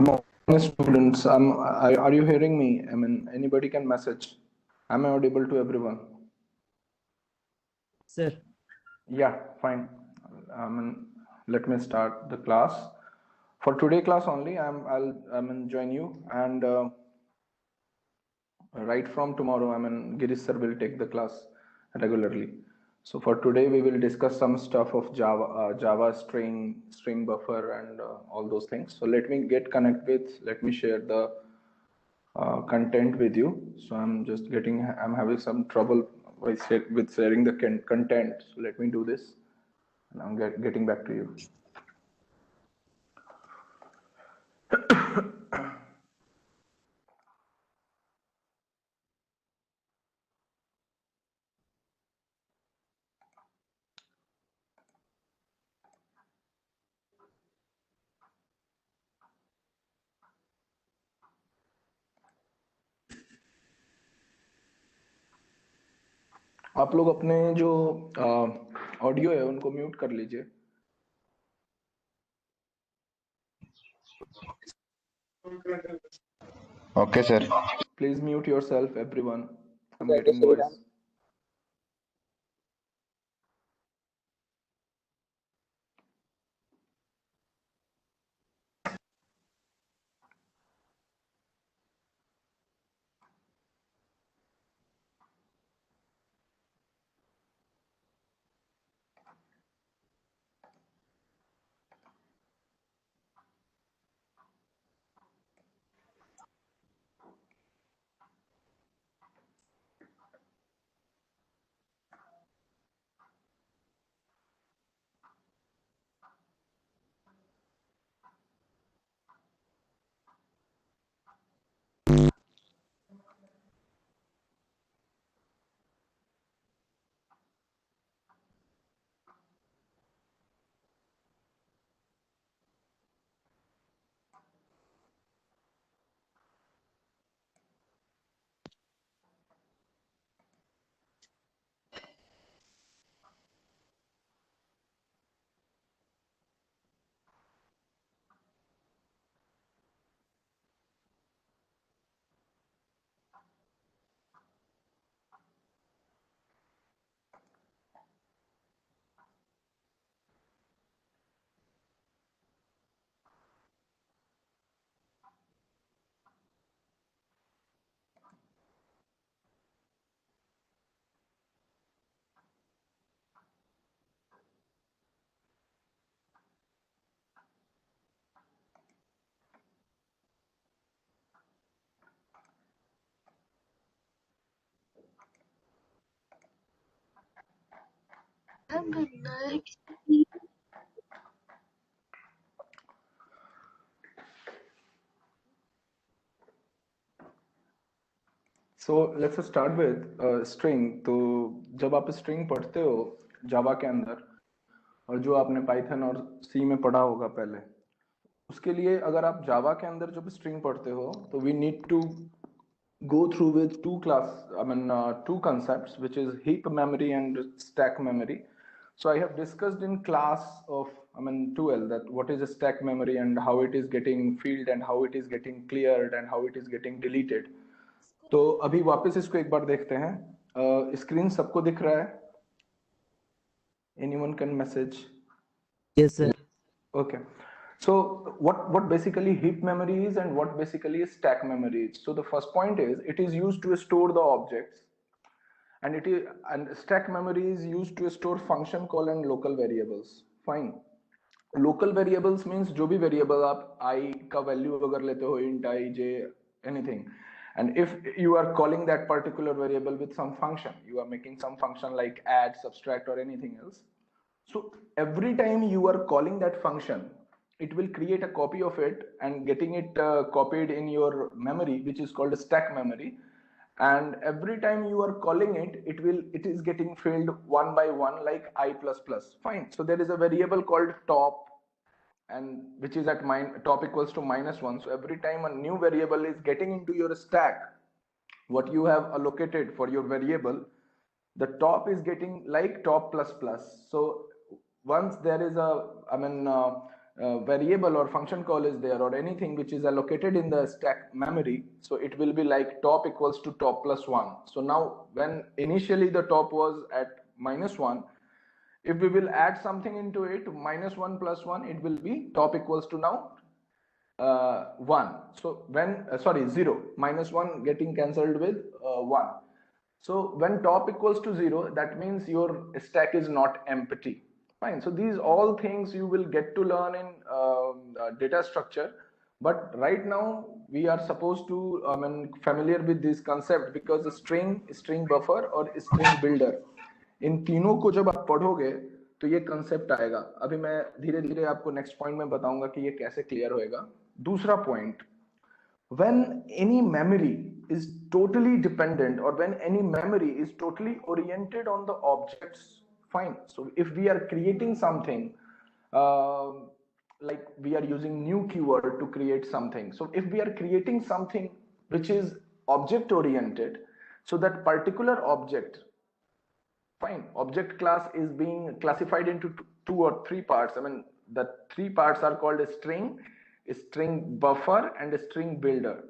Good morning, students. Are you hearing me? I mean, anybody can message. Am I audible to everyone? Sir. Yeah, fine. Let me start the class. For today class only, I'll join you, and right from tomorrow, Girish sir will take the class regularly. So for today, we will discuss some stuff of Java string buffer, and all those things. So let me get connect with. Let me share the content with you. So I'm having some trouble with sharing the content. So let me do this, and I'm getting back to you. आप लोग अपने जो audio है उनको mute कर लीजिए. Okay, sir. Please mute yourself, everyone. I'm getting voice. So let's start with string. तो जब आप string पढ़ते हो जावा के अंदर, और जो आपने पाइथन और सी में पढ़ा होगा पहले, उसके लिए अगर आप जावा के अंदर जब स्ट्रिंग पढ़ते हो तो we need to go through with two concepts, which is heap memory and stack memory. So I have discussed in class of 2L that what is a stack memory and how it is getting filled and how it is getting cleared and how it is getting deleted. तो अभी वापस इसको एक बार देखते हैं. Screen सबको दिख रहा है? Anyone can message? Yes, sir. Okay. So what basically heap memory is and what basically is stack memory is. So the first point is it is used to store the objects, and stack memory is used to store function call and local variables. Fine. Local variables means जो भी variable आप I का value अगर लेते हो, int I, j, anything, and if you are calling that particular variable with some function, you are making some function like add, subtract or anything else. So every time you are calling that function, it will create a copy of it and getting it copied in your memory, which is called a stack memory. And every time you are calling it, it is getting filled one by one like I plus plus. Fine. So there is a variable called top, and which is at top equals to -1. So every time a new variable is getting into your stack, what you have allocated for your variable, the top is getting like top plus plus. So once there is a variable or function call is there, or anything which is allocated in the stack memory, so it will be like top equals to top plus 1. So now when initially the top was at -1, if we will add something into it, -1 plus 1, it will be top equals to now 1. So when sorry, 0, -1 getting cancelled with 1. So when top equals to 0, that means your stack is not empty. Fine. So these all things you will get to learn in data structure. But right now we are supposed to familiar with this concept, because the string buffer और string builder, इन तीनों को जब आप पढ़ोगे तो ये concept आएगा. अभी मैं धीरे धीरे आपको नेक्स्ट पॉइंट में बताऊंगा कि ये कैसे क्लियर होएगा. दूसरा point, when any memory is totally dependent, or when any memory is totally oriented on the objects, fine. So if we are creating something, like we are using new keyword to create something, so if we are creating something which is object oriented, so that particular object, fine, object class is being classified into two or three parts. I mean, the three parts are called a string buffer and a string builder.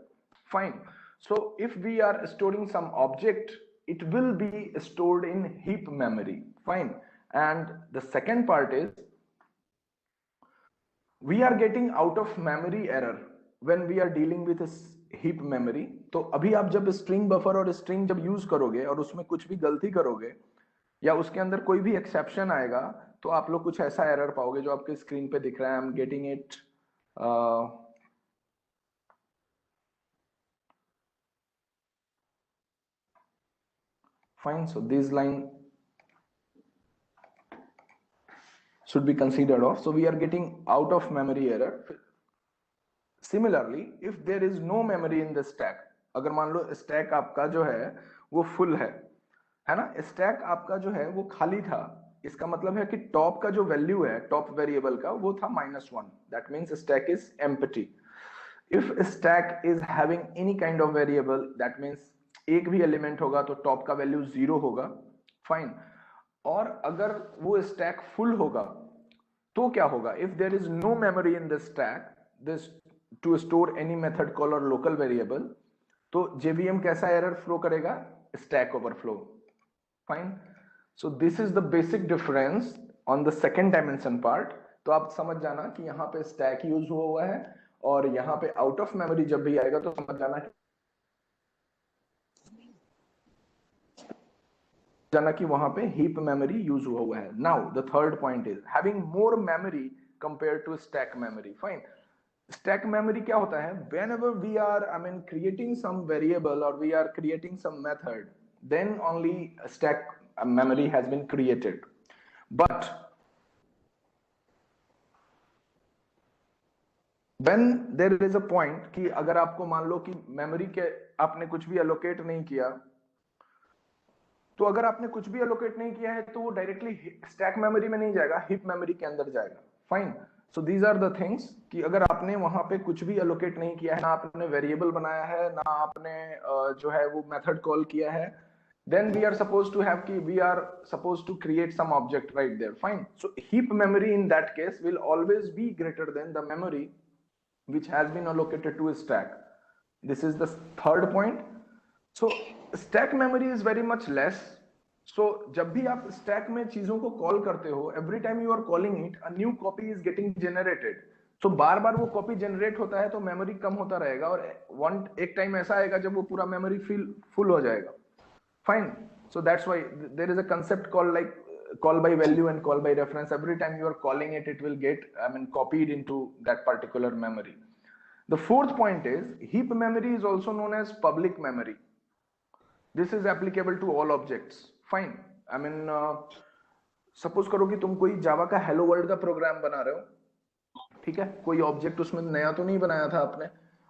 Fine. So if we are storing some object, it will be stored in heap memory. Fine. And the second part is, we are getting out of memory error when we are dealing with a heap memory. तो अभी आप जब string buffer और string जब use करोगे और उसमें कुछ भी गलती करोगे या उसके अंदर कोई भी exception आएगा, तो आप लोग कुछ ऐसा error पाओगे जो आपके स्क्रीन पे दिख रहा है. I'm getting it. Fine. So this line should be considered of. So we are getting out of memory error. Similarly, if there is no memory in the stack, अगर मान लो stack आपका जो है वो full है ना, stack आपका जो है वो खाली था, इसका मतलब है कि top का जो value है, top variable का, वो था -1. That means stack is empty. If stack is having any kind of variable, that means एक भी element होगा तो top का value 0 होगा. Fine. और अगर वो stack full होगा तो क्या होगा? If there is no memory in the stack, this to store any method call or local variable, तो JVM कैसा error flow करेगा? Stack overflow. Fine. So this is the basic difference on the second dimension part. तो आप समझ जाना कि यहाँ पे stack use हुआ है और यहाँ पे out of memory जब भी आएगा तो समझ जाना कि वहां पे heap memory use हुआ है. Now the third point is having more memory compared to stack memory. Fine. Stack memory क्या होता है? Whenever we are creating some variable or we are creating some method, then only stack memory has been created. But when there is a point कि अगर आपको मान लो कि memory के आपने कुछ भी allocate नहीं किया, तो अगर आपने कुछ भी allocate नहीं किया है तो वो directly stack memory में नहीं जाएगा, heap memory के अंदर जाएगा. Fine. So these are the things कि अगर आपने वहां पे कुछ भी allocate नहीं किया है, ना आपने variable बनाया है, ना आपने जो है वो method call किया है, then we are supposed to have we are supposed to create some object right there. Fine. So heap memory in that case will always be greater than the memory which has been allocated to a stack. This is the third point. So stack memory is very much less. So जब भी आप stack में चीजों को call करते हो, every time you are calling it, a new copy is getting generated. So बार बार वो copy generate होता है तो मेमोरी कम होता रहेगा और एक टाइम ऐसा आएगा जब वो पूरा मेमोरी फुल हो जाएगा. Fine. So that's why there is a concept called like call by value and call by reference. Every time you are calling it, it will get copied into that particular memory. The fourth point is heap memory is also known as public memory. This is applicable to all objects. Fine. Suppose करो कि तुम कोई जावा का hello world का programme बना रहे हो, ठीक है, कोई ऑब्जेक्ट उसमें नया तो नहीं बनाया था आपने,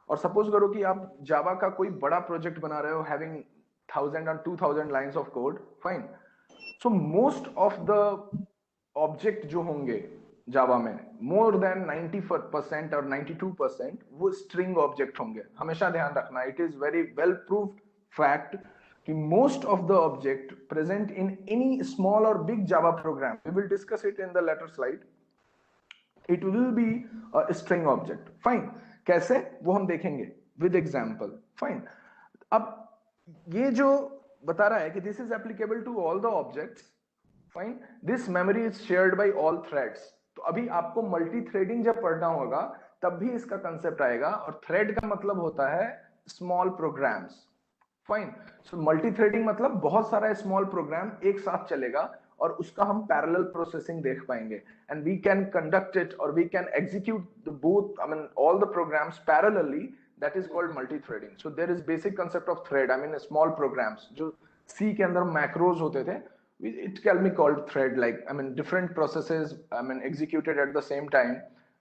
और सपोज करो कि आप जावा का कोई बड़ा प्रोजेक्ट बना रहे हो having 1000 or 2000 lines of code. Fine. So most of the object जो होंगे जावा में, more than 90% or 92% वो string object होंगे. हमेशा ध्यान रखना, it is very well proved fact कि most of the object present in any small or big Java program, we will discuss it in the later slide, it will be a string object. Fine. कैसे वो हम देखेंगे with example. Fine. अब ये जो बता रहा है कि this is applicable to all the objects. Fine. This memory is shared by all threads. तो अभी आपको मल्टी थ्रेडिंग जब पढ़ना होगा तब भी इसका कंसेप्ट आएगा, और थ्रेड का मतलब होता है small programs. Fine. So multi threading मतलब बहुत सारा स्मॉल प्रोग्राम एक साथ चलेगा और उसका हम पैरेलल प्रोसेसिंग देख पाएंगे, and we can conduct it और we can execute both, I mean all the programs parallelly. That is called multi threading. So there is basic concept of thread, I mean small programs जो C के अंदर macros होते थे. It can be called thread, like, I mean, different processes, I mean, executed at the same time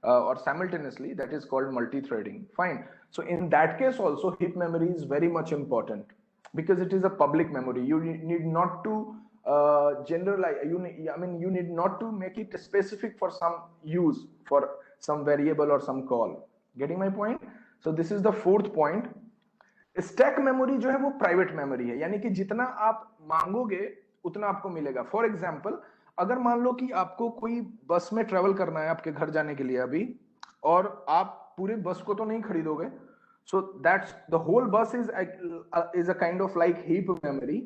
or simultaneously. That is called multi-threading. Fine. So in that case also, heap memory is very much important because it is a public memory. You need not to generalize. I mean, you need not to make it specific for some use, for some variable or some call. Getting my point? So this is the fourth point. Stack memory जो है वो private memory है, यानी कि जितना आप मांगोगे उतना आपको मिलेगा. फॉर एग्जाम्पल, अगर मान लो कि आपको कोई बस में ट्रेवल करना है आपके घर जाने के लिए अभी, और आप पूरे बस को तो नहीं खरीदोगे, सो दैट्स द होल बस is a kind of like heap memory.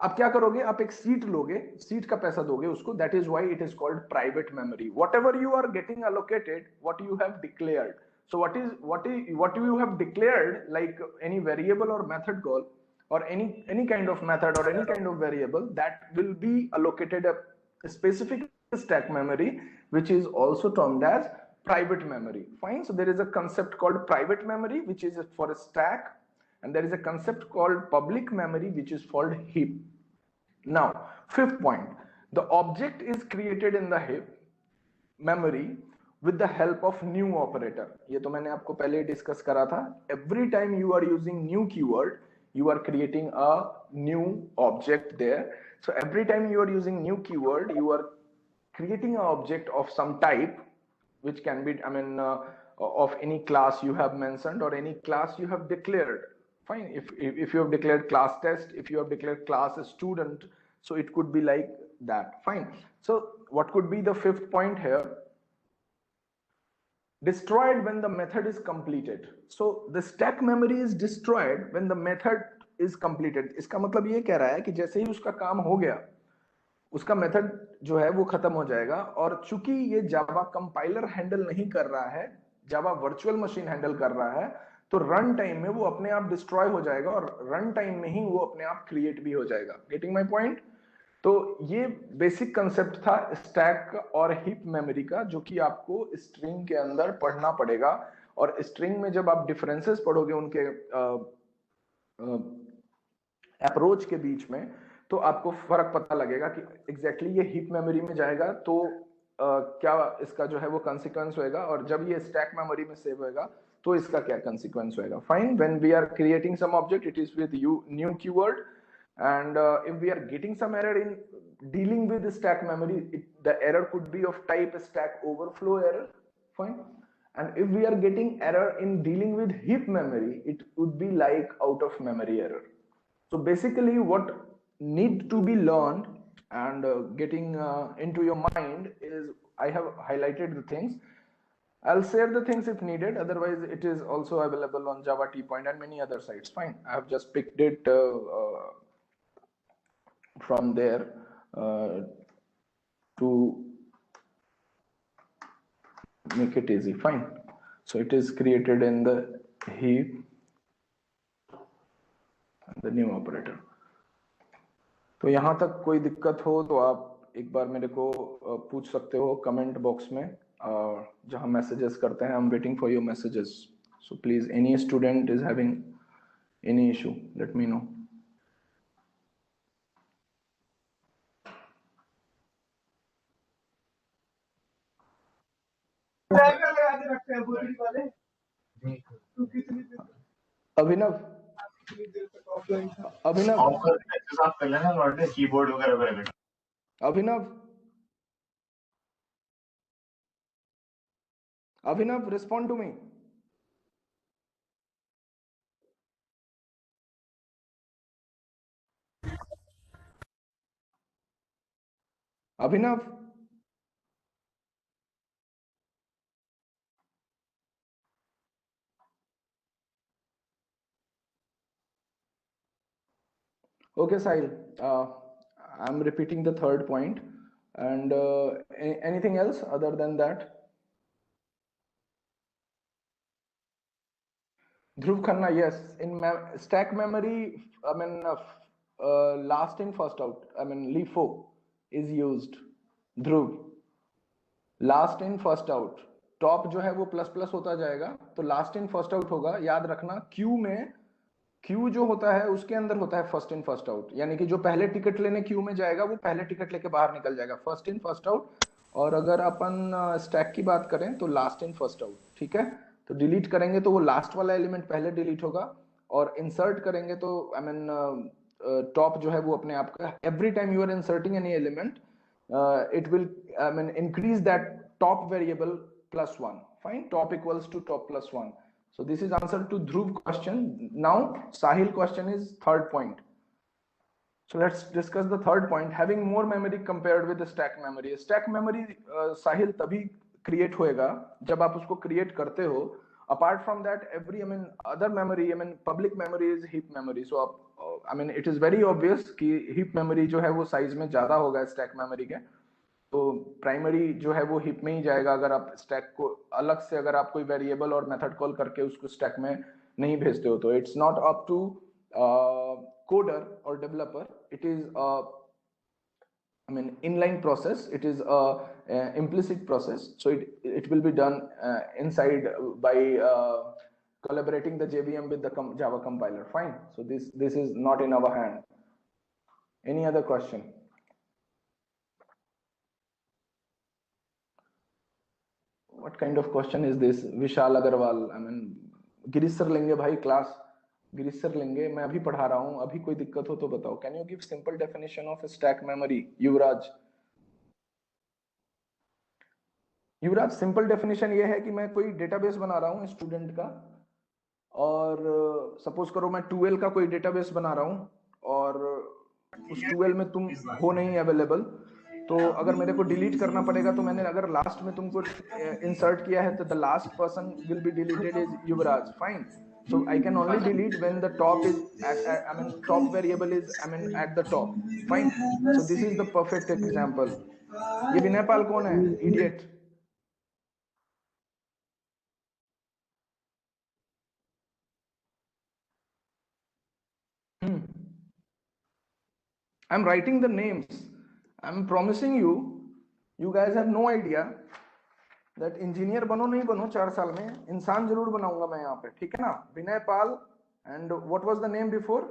आप क्या करोगे, आप एक सीट लोगे, सीट का पैसा दोगे उसको. That is why it is called private memory. Whatever you are getting allocated, what you have declared. So what you have declared, like any variable or method call, or any kind of method or any kind of variable, that will be allocated a specific stack memory, which is also termed as private memory. Fine. So there is a concept called private memory, which is for a stack, and there is a concept called public memory, which is called heap. Now, fifth point, the object is created in the heap memory with the help of new operator. ये तो मैंने आपको पहले discuss करा था. Every time you are using new keyword, you are creating a new object there. So every time you are using new keyword, you are creating an object of some type, which can be, I mean, of any class you have mentioned or any class you have declared. Fine. If you have declared class test, if you have declared class student, so it could be like that. Fine. So what could be the fifth point here? Destroyed when the method is completed. So the stack memory is destroyed when the method is completed. इसका मतलब ये कह रहा है कि जैसे ही उसका काम हो गया, उसका मेथड जो है वो खत्म हो जाएगा. और चूंकि ये जावा कंपाइलर हैंडल नहीं कर रहा है, जावा वर्चुअल मशीन हैंडल कर रहा है, तो रन टाइम में वो अपने आप डिस्ट्रॉय हो जाएगा और रन टाइम में ही वो अपने आप क्रिएट भी हो जाएगा. Getting my point? तो ये बेसिक कंसेप्ट था स्टैक और हीप मेमोरी का, जो कि आपको स्ट्रिंग के अंदर पढ़ना पड़ेगा. और स्ट्रिंग में जब आप डिफरेंसेस पढ़ोगे उनके अप्रोच के बीच में, तो आपको फर्क पता लगेगा कि एग्जैक्टली ये हीप मेमोरी में जाएगा तो क्या इसका जो है वो कंसिक्वेंस होएगा, और जब ये स्टैक मेमोरी में सेव होएगा तो इसका क्या कंसिक्वेंस होएगा. Fine. When we are creating some object, it is with new keyword, and if we are getting some error in dealing with the stack memory, the error could be of type stack overflow error. Fine. And if we are getting error in dealing with heap memory, it would be like out of memory error. So basically what need to be learned and getting into your mind is, I have highlighted the things. I'll share the things if needed. Otherwise, it is also available on Java T-Point and many other sites. Fine. I have just picked it from there to make it easy. Fine. So it is created in the heap, the new operator. तो यहाँ तक कोई दिक्कत हो तो आप एक बार मेरे को पूछ सकते हो कमेंट बॉक्स में, जहाँ मैसेजेस करते हैं. I am waiting for your messages. So please, any student is having any issue, let me know. Abhinav, Abhinav, keyboard वगैरह. Abhinav, Abhinav, respond to me. Abhinav, Okay, Sahil. I'm repeating the third point. And anything else other than that? Dhruv Khanna, yes. In stack memory, I mean, last in first out. I mean, LIFO is used. Dhruv, last in first out. Top जो है वो plus plus होता जाएगा, तो last in first out होगा. याद रखना Q में, क्यू जो होता है उसके अंदर होता है फर्स्ट इन फर्स्ट आउट, यानी कि जो पहले टिकट लेने क्यू में जाएगा वो पहले टिकट लेके बाहर निकल जाएगा. First in first out. और अगर अपन स्टैक की बात करें तो लास्ट इन फर्स्ट आउट. ठीक है, तो डिलीट करेंगे तो वो लास्ट वाला एलिमेंट पहले डिलीट होगा, और इंसर्ट करेंगे तो आई मीन टॉप जो है वो अपने आप का, every time you are inserting any element, it will I mean increase that top variable plus 1. Fine, top equals to top plus 1. So this is answer to Dhruv question. Now Sahil question is third point. So let's discuss the third point. Having more memory compared with the stack memory. Stack memory Sahil तभी create होएगा जब आप उसको create करते हो. Apart from that, every I mean other memory, I mean public memory is heap memory. So I mean it is very obvious कि heap memory जो है वो size में ज़्यादा होगा stack memory के. तो प्राइमरी जो है वो हिप में ही जाएगा अगर आप स्टैक को अलग से, अगर आप कोई वेरिएबल और मेथड कॉल करके उसको स्टैक में नहीं भेजते हो, तो it's not up to coder or developer. It is I mean inline process. It is a implicit process, so it will be done inside by collaborating the JVM with the Java compiler. Fine, so this is not in our hand. Any other question? What kind of question is this? Vishal Agarwal, I mean Girish sir लेंगे भाई class, Girish sir लेंगे, मैं अभी पढ़ा रहा हूँ, अभी कोई दिक्कत हो तो बताओ. Can you give simple definition of stack memory? Yuvraj, Yuvraj simple definition ये है कि मैं कोई डेटाबेस बना रहा हूँ स्टूडेंट का, और सपोज करो मैं 2L का कोई डेटाबेस बना रहा हूँ, और उस 2L में तुम हो नहीं अवेलेबल, तो अगर मेरे को डिलीट करना पड़ेगा, तो मैंने अगर लास्ट में तुमको इंसर्ट किया है तो the last person will be deleted is Yuvraj. Fine, so I can only delete when the top is I mean top variable is I mean at the top. Fine, so this is the perfect example. ये विनय पाल कौन है? Idiot. I'm writing the names. I'm promising you, you guys have no idea that engineer बनो नहीं बनो 4 साल में, इंसान जरूर बनाऊंगा मैं यहाँ पे. ठीक है ना? विनय पाल, and what was the name before?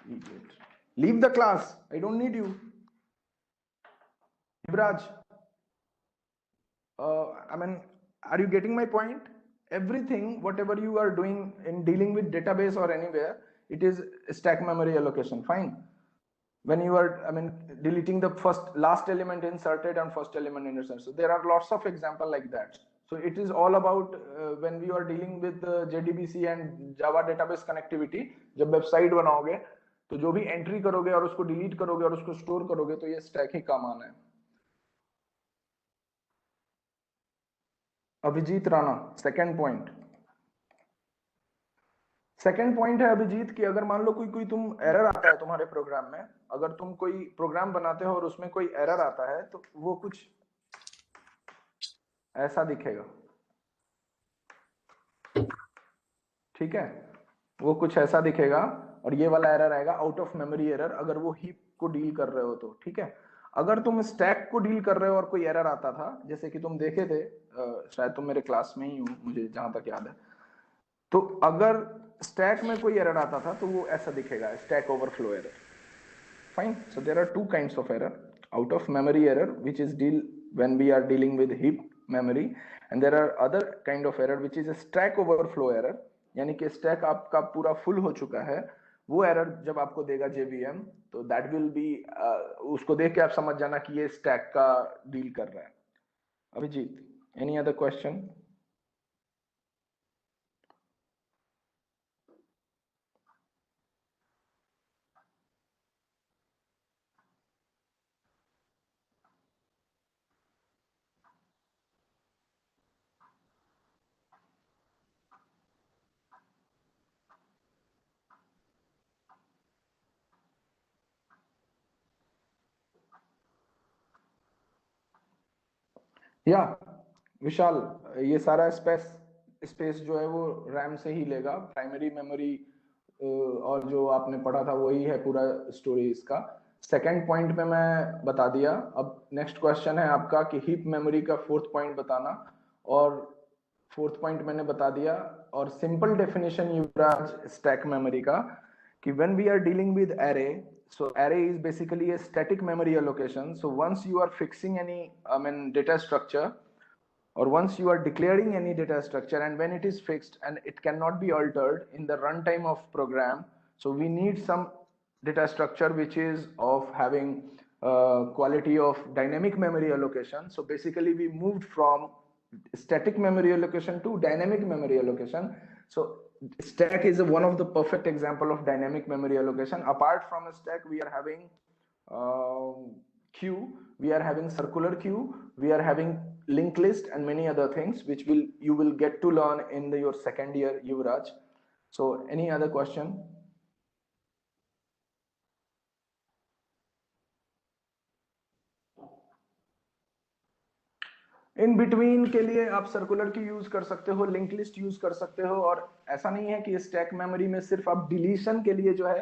Idiot. Leave the class. I don't need you. Yuvraj, I mean, are you getting my point? Everything, whatever you are doing in dealing with database or anywhere, it is stack memory allocation. Fine. When you are, I mean, deleting the last element inserted and first element inserted. So there are lots of example like that. So it is all about when we are dealing with JDBC and Java database connectivity. जब website बनाओगे तो जो भी entry करोगे और उसको delete करोगे और उसको स्टोर करोगे, तो ये स्टैक ही काम आना है. Abhijeet Rana, second point. Second point है अभिजीत कि अगर मान लो कोई तुम एरर आता है तुम्हारे प्रोग्राम में, अगर तुम कोई प्रोग्राम बनाते हो और उसमें कोई एरर आता है, तो वो कुछ ऐसा दिखेगा. ठीक है, वो कुछ ऐसा दिखेगा, और ये वाला एरर आएगा आउट ऑफ मेमोरी एरर, अगर वो हीप को डील कर रहे हो तो. ठीक है, अगर तुम स्टैक को डील कर रहे हो और कोई एरर आता था, जैसे कि तुम देखे थे, शायद तुम मेरे क्लास में ही हो मुझे जहां तक याद है, तो अगर स्टैक में कोई एरर आता था तो वो ऐसा दिखेगा, stack overflow error. Fine, so there are two kinds of error: out of memory error, which is deal when we are dealing with heap memory, and there are other kind of error which is a stack overflow error, यानी कि stack आपका पूरा full हो चुका है, वो error जब आपको देगा JVM, तो दैट विल बी, उसको देख के आप समझ जाना कि ये स्टैक का डील कर रहा है. Abhijeet, any other question? या विशाल, ये सारा स्पेस जो है वो रैम से ही लेगा, प्राइमरी मेमोरी और जो आपने पढ़ा था वही है पूरा स्टोरी इसका। सेकंड पॉइंट में मैं बता दिया। अब नेक्स्ट क्वेश्चन है आपका कि हीप मेमोरी का फोर्थ पॉइंट बताना, और फोर्थ पॉइंट मैंने बता दिया। और सिंपल डेफिनेशन युवराज स्टैक मेमोरी का, कि when we are dealing with array, so array is basically a static memory allocation. So once you are fixing any data structure, or once you are declaring any data structure, and when it is fixed and it cannot be altered in the runtime of program, so we need some data structure which is of having quality of dynamic memory allocation. So basically we moved from static memory allocation to dynamic memory allocation. So stack is one of the perfect example of dynamic memory allocation. Apart from a stack, we are having queue, we are having circular queue, we are having linked list, and many other things which you will get to learn in your second year, Yuvraj. So any other question? In between के लिए आप circular की use कर सकते हो, link list use कर सकते हो, और ऐसा नहीं है कि स्टैक मेमोरी में सिर्फ आप डिलीशन के लिए जो है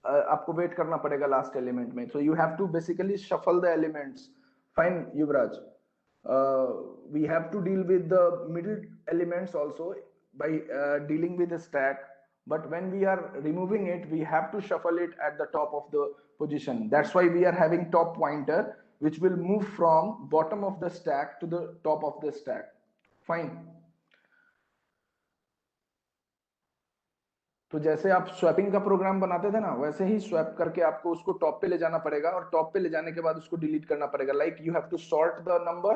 आपको वेट करना पड़ेगा लास्ट एलिमेंट में. So you have to basically shuffle the elements. Fine Yuvraj, we have to deal with the middle elements also by dealing with the stack, but when we are removing it we have to shuffle it at the top of the position. That's why we are having top pointer, which will move from bottom of the stack to the top of the stack. Fine. तो जैसे आप swapping का programme बनाते थे ना, वैसे ही swap करके आपको उसको टॉप पे ले जाना पड़ेगा, और टॉप पे ले जाने के बाद उसको डिलीट करना पड़ेगा. Like you have to sort the number,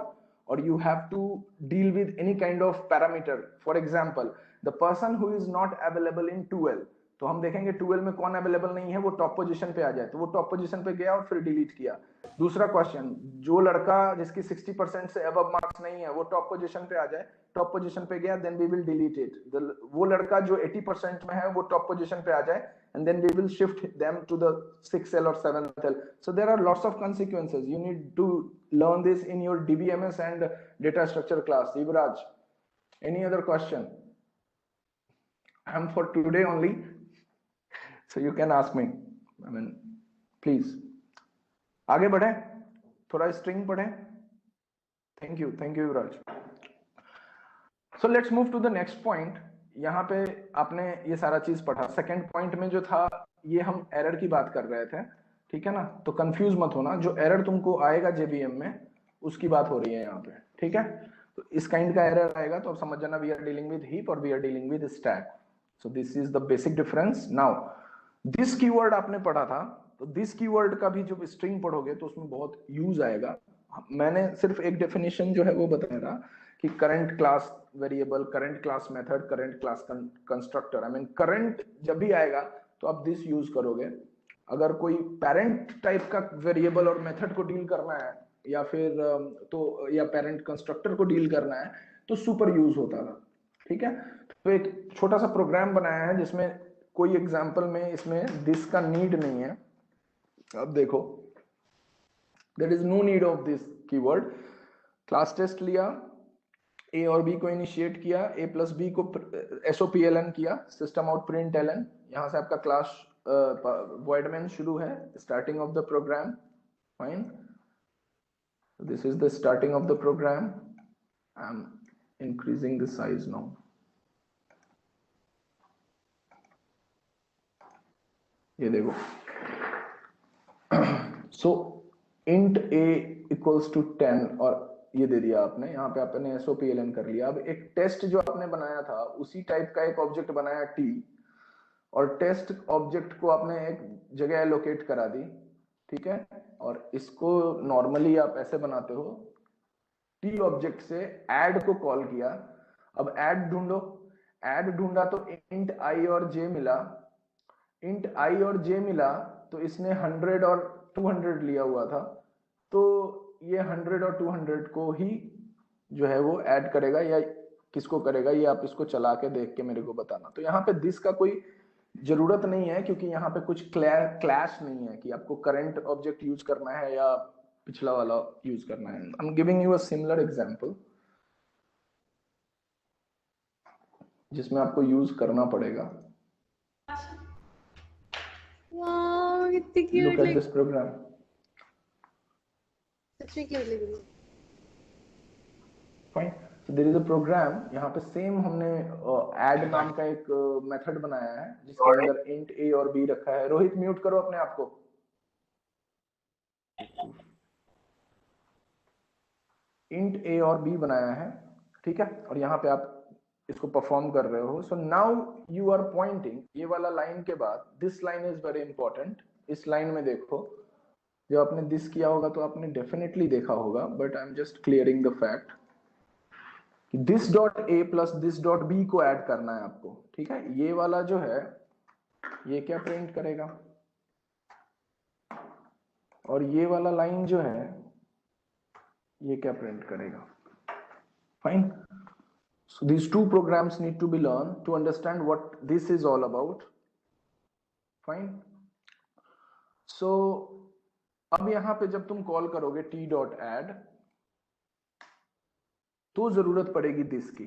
or you have to deal with any kind of parameter. For example, the person who is not available in 12, तो हम देखेंगे 12 में कौन अवेलेबल नहीं है, वो टॉप पोजीशन पे आ जाए, तो वो टॉप पोजीशन पे गया और फिर डिलीट किया. दूसरा क्वेश्चन, जो लड़का जिसकी 60% से अबव मार्क्स नहीं है वो टॉप पोजीशन पे आ जाए, टॉप पोजीशन पे गया, then we will delete it. वो लड़का जो 80% में है वो टॉप पोजीशन पे आ जाए, and then we will shift them to the 6th cell or 7th cell. So there are lots of consequences. You need to learn this in your DBMS and data structure class. Yuvraj, any other question? I'm for today only, so you can ask me. I mean, please. आगे बढ़े, थोड़ा string पढ़े. Thank you Yuvraj. So let's move to the next point. यहाँ पे आपने ये सारा चीज पढ़ा. सेकंड पॉइंट में जो था, ये हम एरर की बात कर रहे थे, ठीक है ना. तो कंफ्यूज मत होना, जो एरर तुमको आएगा जेबीएम में उसकी बात हो रही है यहाँ पे, ठीक है. तो इस काइंड का एरर आएगा तो आप समझ जाना we are dealing with heap और we are dealing with stack. So this is the basic difference. Now this keyword आपने पढ़ा था, तो दिस कीवर्ड का भी जब स्ट्रिंग पढ़ोगे तो उसमें बहुत यूज आएगा. मैंने सिर्फ एक डेफिनेशन जो है वो बताया था कि current class variable, current class method, current class constructor. I mean current जब भी आएगा तो आप दिस यूज करोगे. अगर कोई पेरेंट टाइप का वेरिएबल और मेथड को डील करना है, या फिर तो या पेरेंट कंस्ट्रक्टर को डील करना है, तो सुपर यूज होता था, ठीक है. तो एक छोटा सा प्रोग्राम बनाया है जिसमें कोई एग्जांपल में इसमें दिस का नीड नहीं है. अब देखो, there is no need of this keyword. Class test लिया, ए और बी को इनिशिएट किया, ए प्लस बी को SOPLN किया, सिस्टम आउट प्रिंट एलन. यहां से आपका क्लास void main शुरू है, starting of the program. Fine, this is the starting of the program. I am increasing the size now. ये देखो, so int a equals to 10, और ये दे दिया आपने. यहाँ पे आपने SOPLN कर लिया. अब एक टेस्ट जो आपने बनाया था उसी टाइप का एक ऑब्जेक्ट बनाया t, और टेस्ट ऑब्जेक्ट को आपने एक जगह एलोकेट करा दी, ठीक है. और इसको नॉर्मली आप ऐसे बनाते हो, t ऑब्जेक्ट से ऐड को कॉल किया. अब ऐड ढूंढो, ऐड ढूंढा तो इंट i और j मिला. इंट i और j मिला तो इसने 100 और 200 लिया हुआ था, तो ये 100 और 200 को ही जो है वो ऐड करेगा, या किसको करेगा ये आप इसको चला के देख के मेरे को बताना. तो यहाँ पे दिस का कोई जरूरत नहीं है, क्योंकि यहाँ पे कुछ क्लैश नहीं है कि आपको करंट ऑब्जेक्ट यूज करना है या पिछला वाला यूज करना है। I am giving you a similar example जिसमें आपको यूज करना पड़ेगा। वाह कितनी क्यूट लुक एट लग दिस प्रोग्राम। सच में क्यूट लग रही है। Fine, so there is a program, यहाँ पे सेम हमने ऐड नाम का एक मेथड बनाया है जिसके अंदर इंट ए और बी रखा है। रोहित म्यूट करो अपने आप को। इंट ए और बी बनाया है, ठीक है, और यहाँ पे आप इसको परफॉर्म कर रहे हो। So now you are pointing, ये वाला लाइन के बाद this line is very important. इस लाइन में देखो, जब आपने दिस किया होगा तो आपने डेफिनेटली देखा होगा, but I am just clearing the fact कि this dot A plus this dot B को ऐड करना है आपको, ठीक है। ये वाला जो है ये क्या प्रिंट करेगा, और ये वाला लाइन जो है ये क्या प्रिंट करेगा। Fine, so these two programs need to be learned to understand what this is all about. Fine, so अब यहां पे जब तुम कॉल करोगे t डॉट एड तो जरूरत पड़ेगी दिस की,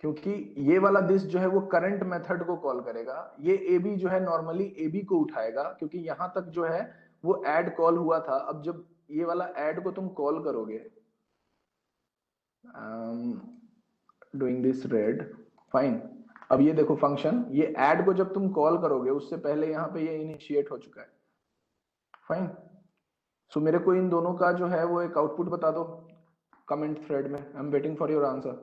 क्योंकि ये वाला दिस जो है वो करंट मेथड को कॉल करेगा। ये ab जो है नॉर्मली ab को उठाएगा, क्योंकि यहां तक जो है वो ऐड कॉल हुआ था। अब जब ये वाला ऐड को तुम कॉल करोगे, डूइंग दिस रेड, फाइन, अब ये देखो फंक्शन, ये ऐड को जब तुम कॉल करोगे उससे पहले यहाँ पे ये इनिशिएट हो चुका है। फाइन, सो मेरे को इन दोनों का जो है वो एक आउटपुट बता दो कमेंट थ्रेड में। I am waiting for your answer.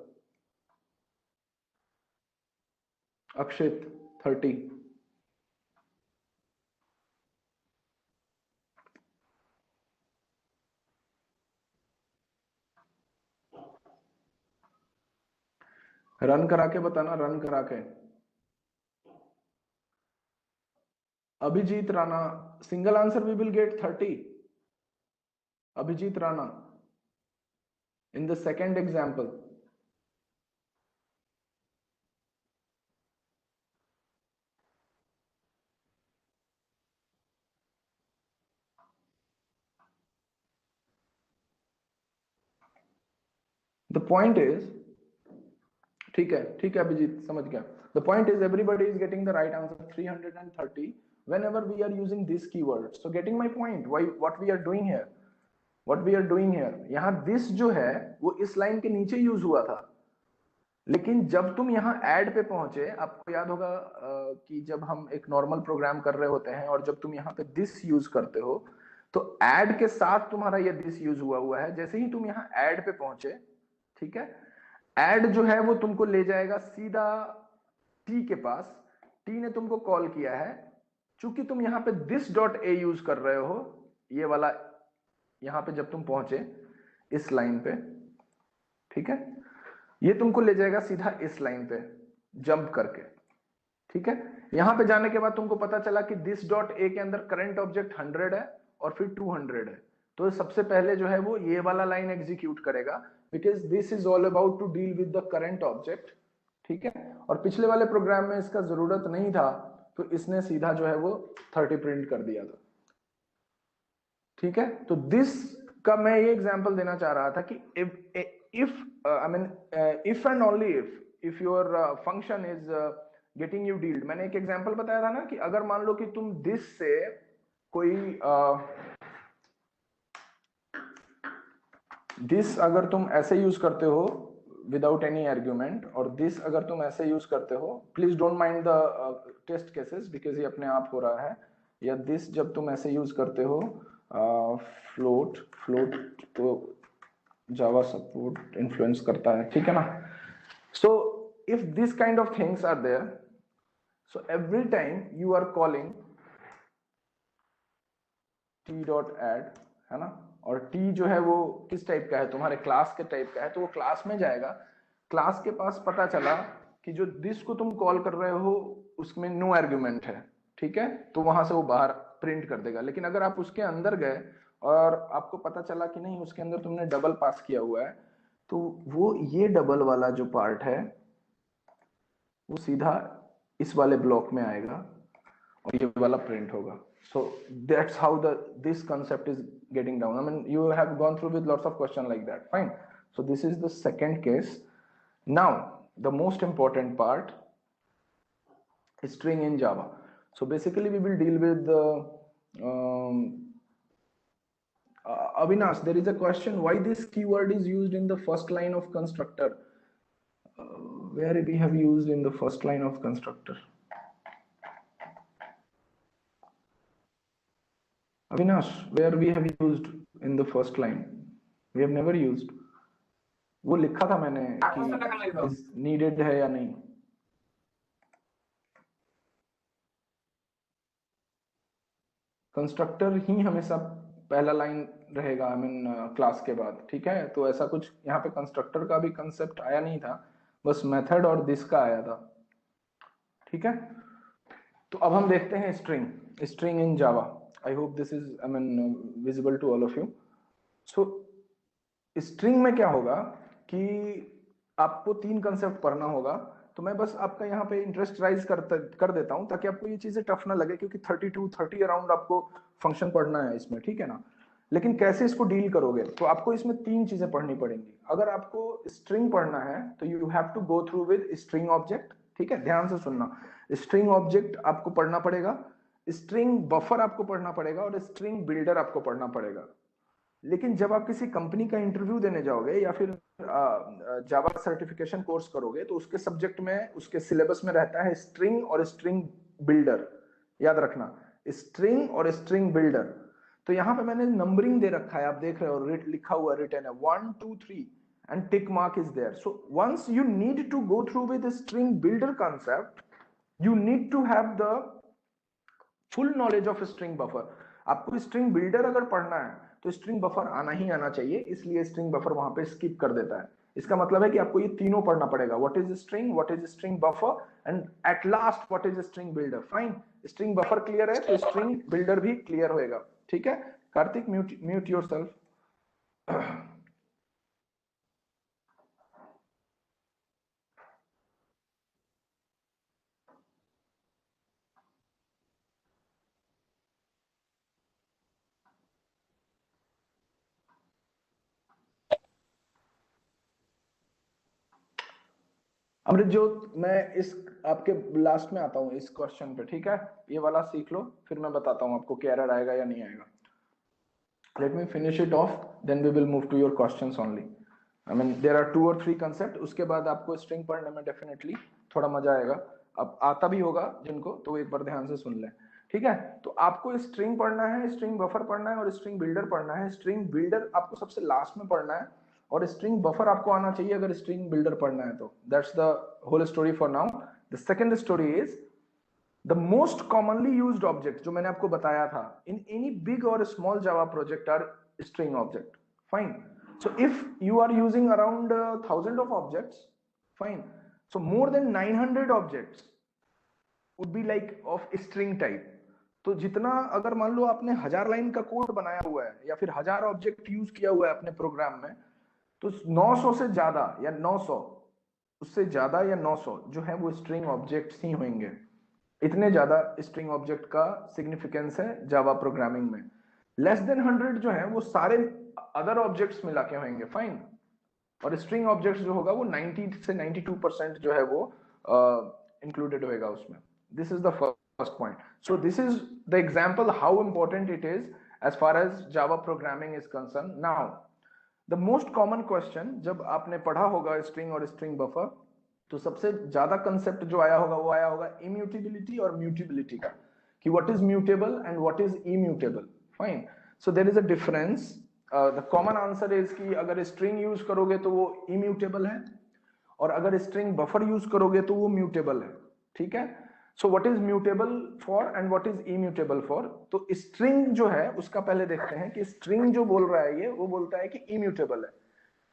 Akshit 30, run करा के बताना, रन करा के। Abhijeet Rana, single answer we will get 30। Abhijeet Rana in the second example, the point is, ठीक है अभिजीत, समझ गया। The point is everybody is getting the right answer, 330 whenever we are using this keyword. So getting my point, why what we are doing here, यहाँ this जो है वो इस line के नीचे यूज हुआ था, लेकिन जब तुम यहाँ ऐड पे पहुंचे, आपको याद होगा कि जब हम एक नॉर्मल प्रोग्राम कर रहे होते हैं और जब तुम यहाँ पे दिस यूज करते हो तो ऐड के साथ तुम्हारा ये दिस यूज हुआ है। जैसे ही तुम यहाँ ऐड पे पहुंचे, ठीक है, ऐड जो है वो तुमको ले जाएगा सीधा टी के पास। टी ने तुमको कॉल किया है, चूंकि तुम यहाँ पे दिस डॉट ए यूज कर रहे हो, ये वाला यहाँ पे जब तुम पहुंचे इस लाइन पे, ठीक है, ये तुमको ले जाएगा सीधा इस लाइन पे जंप करके, ठीक है। यहां पे जाने के बाद तुमको पता चला कि दिस डॉट ए के अंदर करंट ऑब्जेक्ट 100 है और फिर 200 है, तो सबसे पहले जो है वो ये वाला लाइन एग्जीक्यूट करेगा, because this is all about to deal with the current object, ठीक है। और पिछले वाले प्रोग्राम में इसका जरूरत नहीं था, तो इसने सीधा जो है वो 30 प्रिंट कर दिया था, ठीक है। तो दिस का मैं ये एग्जांपल देना चाह रहा था कि if and only if your function is getting you dealt, मैंने एक एग्जांपल बताया था ना कि अगर मान लो कि तुम दिस से कोई दिस अगर तुम ऐसे यूज करते हो विदाउट एनी आर्ग्यूमेंट, और दिस अगर तुम ऐसे यूज करते हो, please don't mind the test cases because ये अपने आप हो रहा है, या दिस जब तुम ऐसे यूज करते हो, फ्लोट तो जावा सपोर्ट इन्फ्लुएंस करता है, ठीक है ना। So if this kind of things are there, so every time you are calling T dot add, है ना, और टी जो है वो किस टाइप का है, तुम्हारे क्लास के टाइप का है, तो वो क्लास में जाएगा। क्लास के पास पता चला कि जो दिस को तुम कॉल कर रहे हो उसमें नो आर्ग्यूमेंट है, ठीक है, तो वहां से वो बाहर प्रिंट कर देगा। लेकिन अगर आप उसके अंदर गए और आपको पता चला कि नहीं उसके अंदर तुमने डबल पास किया हुआ है, तो वो ये डबल वाला जो पार्ट है वो सीधा इस वाले ब्लॉक में आएगा, और ये वाला प्रिंट होगा. So that's how this concept is getting down. I mean, you have gone through with lots of questions like that. Fine. So this is the second case. Now the most important part, string in Java. So basically we will deal with the Avinash, there is a question why this keyword is used in the first line of constructor. Where we have used in the first line of constructor? Avinash, where we have used in the first line? We have never used. वो लिखा था मैंने कि is needed है या नहीं. Constructor ही हमेशा पहला लाइन रहेगा, आई मीन क्लास के बाद. ठीक है, तो ऐसा कुछ यहाँ पे कंस्ट्रक्टर का भी कंसेप्ट आया नहीं था, बस मेथड और दिस का आया था. ठीक है, तो अब हम देखते हैं string in Java. I hope this is I mean visible to all of you. So string में क्या होगा कि आपको 3 कंसेप्ट पढ़ना होगा. तो मैं बस आपका यहाँ पे इंटरेस्ट राइज कर देता हूँ ताकि आपको ये चीजें टफ ना लगे, क्योंकि 30 अराउंड आपको फंक्शन पढ़ना है इसमें. ठीक है ना, लेकिन कैसे इसको डील करोगे, तो आपको इसमें 3 चीजें पढ़नी पड़ेंगी. अगर आपको स्ट्रिंग पढ़ना है तो you have to go through with string object. ठीक है, ध्यान से सुनना. स्ट्रिंग ऑब्जेक्ट आपको पढ़ना पड़ेगा, स्ट्रिंग बफर आपको पढ़ना पड़ेगा और स्ट्रिंग बिल्डर आपको पढ़ना पड़ेगा. लेकिन जब आप किसी कंपनी का इंटरव्यू देने जाओगे या फिर जावा सर्टिफिकेशन कोर्स करोगे तो उसके सब्जेक्ट में, उसके सिलेबस में रहता है स्ट्रिंग और स्ट्रिंग बिल्डर. याद रखना, स्ट्रिंग और स्ट्रिंग बिल्डर. तो यहाँ पे मैंने नंबरिंग दे रखा है, आप देख रहे हो, लिखा हुआ रिटन है 1 2 3 and tick mark is there. So once you need to go through with the string builder concept, you need to have the full knowledge of string buffer. आपको स्ट्रिंग बिल्डर अगर पढ़ना है तो स्ट्रिंग बफर आना ही आना चाहिए, इसलिए string buffer वहां पे स्किप कर देता है. इसका मतलब है कि आपको ये तीनों पढ़ना पड़ेगा. What is string, what is string buffer and at last what is string builder. Fine, string buffer clear है तो स्ट्रिंग बिल्डर भी क्लियर होएगा. ठीक है, कार्तिक म्यूट योरसेल्फ. अमृतजोत, मैं इस आपके लास्ट में आता हूँ इस क्वेश्चन पे. ठीक है, ये वाला सीख लो, फिर मैं बताता हूँ आपको कि एरर आएगा या नहीं आएगा. Let me finish it off, then we will move to your questions only. I mean there are 2 और 3 कंसेप्ट. उसके बाद आपको स्ट्रिंग पढ़ने में डेफिनेटली थोड़ा मजा आएगा. अब आता भी होगा जिनको, तो एक बार ध्यान से सुन लें. ठीक है, तो आपको स्ट्रिंग पढ़ना है, स्ट्रिंग बफर पढ़ना है और स्ट्रिंग बिल्डर पढ़ना है. स्ट्रिंग बिल्डर आपको सबसे लास्ट में पढ़ना है और स्ट्रिंग बफर आपको आना चाहिए अगर स्ट्रिंग बिल्डर पढ़ना है तो. That's the whole story for now. The second story is the most commonly used object, जो मैंने आपको बताया था इन एनी बिग और small Java project are string object. Fine. So if you are using around 1000 of objects, fine. So more than 900 objects would be like of string type. तो जितना, अगर मान लो आपने 1000 लाइन का कोड बनाया हुआ है या फिर 1000 ऑब्जेक्ट यूज किया हुआ है अपने प्रोग्राम में, तो 900 से ज्यादा या 900, उससे ज्यादा या 900 जो है वो स्ट्रिंग ऑब्जेक्ट्स ही होंगे. इतने ज्यादा स्ट्रिंग ऑब्जेक्ट का सिग्निफिकेंस है जावा प्रोग्रामिंग में. लेस देन 100 जो है वो सारे अदर ऑब्जेक्ट्स मिला के होंगे. फाइन. और स्ट्रिंग ऑब्जेक्ट्स जो होगा वो 90 से 92% जो है वो इंक्लूडेड होएगा उसमें. This is the first point. So this is the example how important it is as far as Java programming is concern. Now the most common question, जब आपने पढ़ा होगा स्ट्रिंग और स्ट्रिंग बफर, तो सबसे ज्यादा कंसेप्ट जो आया होगा वो आया होगा इम्यूटेबिलिटी और म्यूटेबिलिटी का, कि what is mutable and what is immutable. Fine. So there is a difference. The common answer is कि अगर स्ट्रिंग यूज करोगे तो वो इम्यूटेबल है और अगर स्ट्रिंग बफर यूज करोगे तो वो म्यूटेबल है. ठीक है. So what is mutable for and what is immutable for. तो स्ट्रिंग जो है उसका पहले देखते हैं कि स्ट्रिंग जो बोल रहा है ये, वो बोलता है कि इम्यूटेबल है.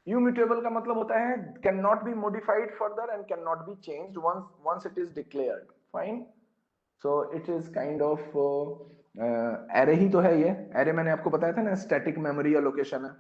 इम्यूटेबल का मतलब होता है can not be modified further and can not be changed once it is declared. Fine. So it is kind of array ही तो है ये. एरे मैंने आपको बताया था ना, स्टैटिक मेमोरी एलोकेशन है.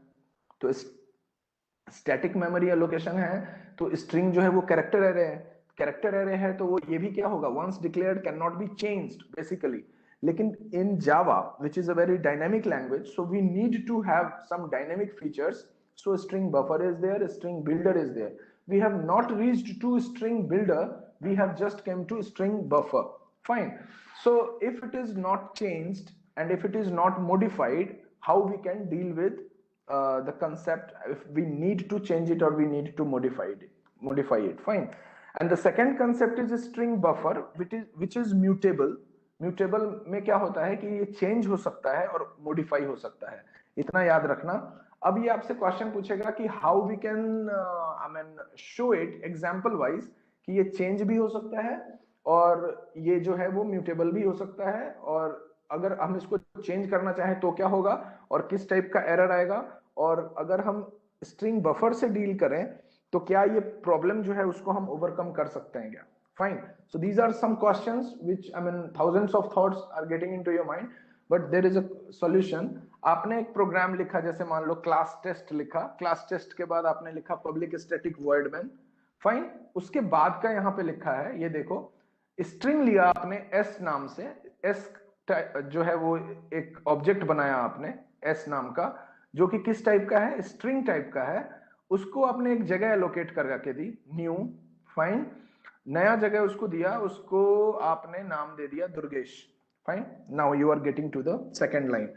तो स्टैटिक मेमोरी एलोकेशन है तो स्ट्रिंग जो है वो कैरेक्टर एरे है. कैरेक्टर एरे है तो वो ये भी क्या होगा, once declared can not be changed basically. लेकिन in Java which is a very dynamic language, so we need to have some dynamic features. So string buffer is there, string builder is there. We have not reached to string builder, we have just came to string buffer. Fine. So if it is not changed and if it is not modified, how we can deal with the concept if we need to change it or we need to modify it. Fine. And the second concept is a string buffer which is mutable. Mutable में क्या होता है कि ये change हो सकता है और मॉडिफाई हो सकता है, इतना याद रखना. अब ये आपसे क्वेश्चन पूछेगा कि how we can I mean show it example wise कि ये चेंज भी हो सकता है और ये जो है वो म्यूटेबल भी हो सकता है, और अगर हम इसको चेंज करना चाहें तो क्या होगा और किस टाइप का एरर आएगा, और अगर हम स्ट्रिंग बफर से डील करें तो क्या ये प्रॉब्लम जो है उसको हम ओवरकम कर सकते हैं क्या. Fine. So these are some questions which I mean thousands of thoughts are getting into your mind, but there is a solution. आपने एक प्रोग्राम लिखा, जैसे मान लो क्लास टेस्ट लिखा, क्लास टेस्ट के बाद आपने लिखा public static void main. Fine. उसके बाद का यहाँ पे लिखा है, ये देखो, स्ट्रिंग लिया आपने एस नाम से, एस जो है वो एक ऑब्जेक्ट बनाया आपने एस नाम का, जो कि किस टाइप का है, स्ट्रिंग टाइप का है. उसको आपने एक जगह एलोकेट करके दी, न्यू. फाइन. नया जगह उसको दिया, उसको आपने नाम दे दिया Durgesh. Fine. Now you are getting to the second line.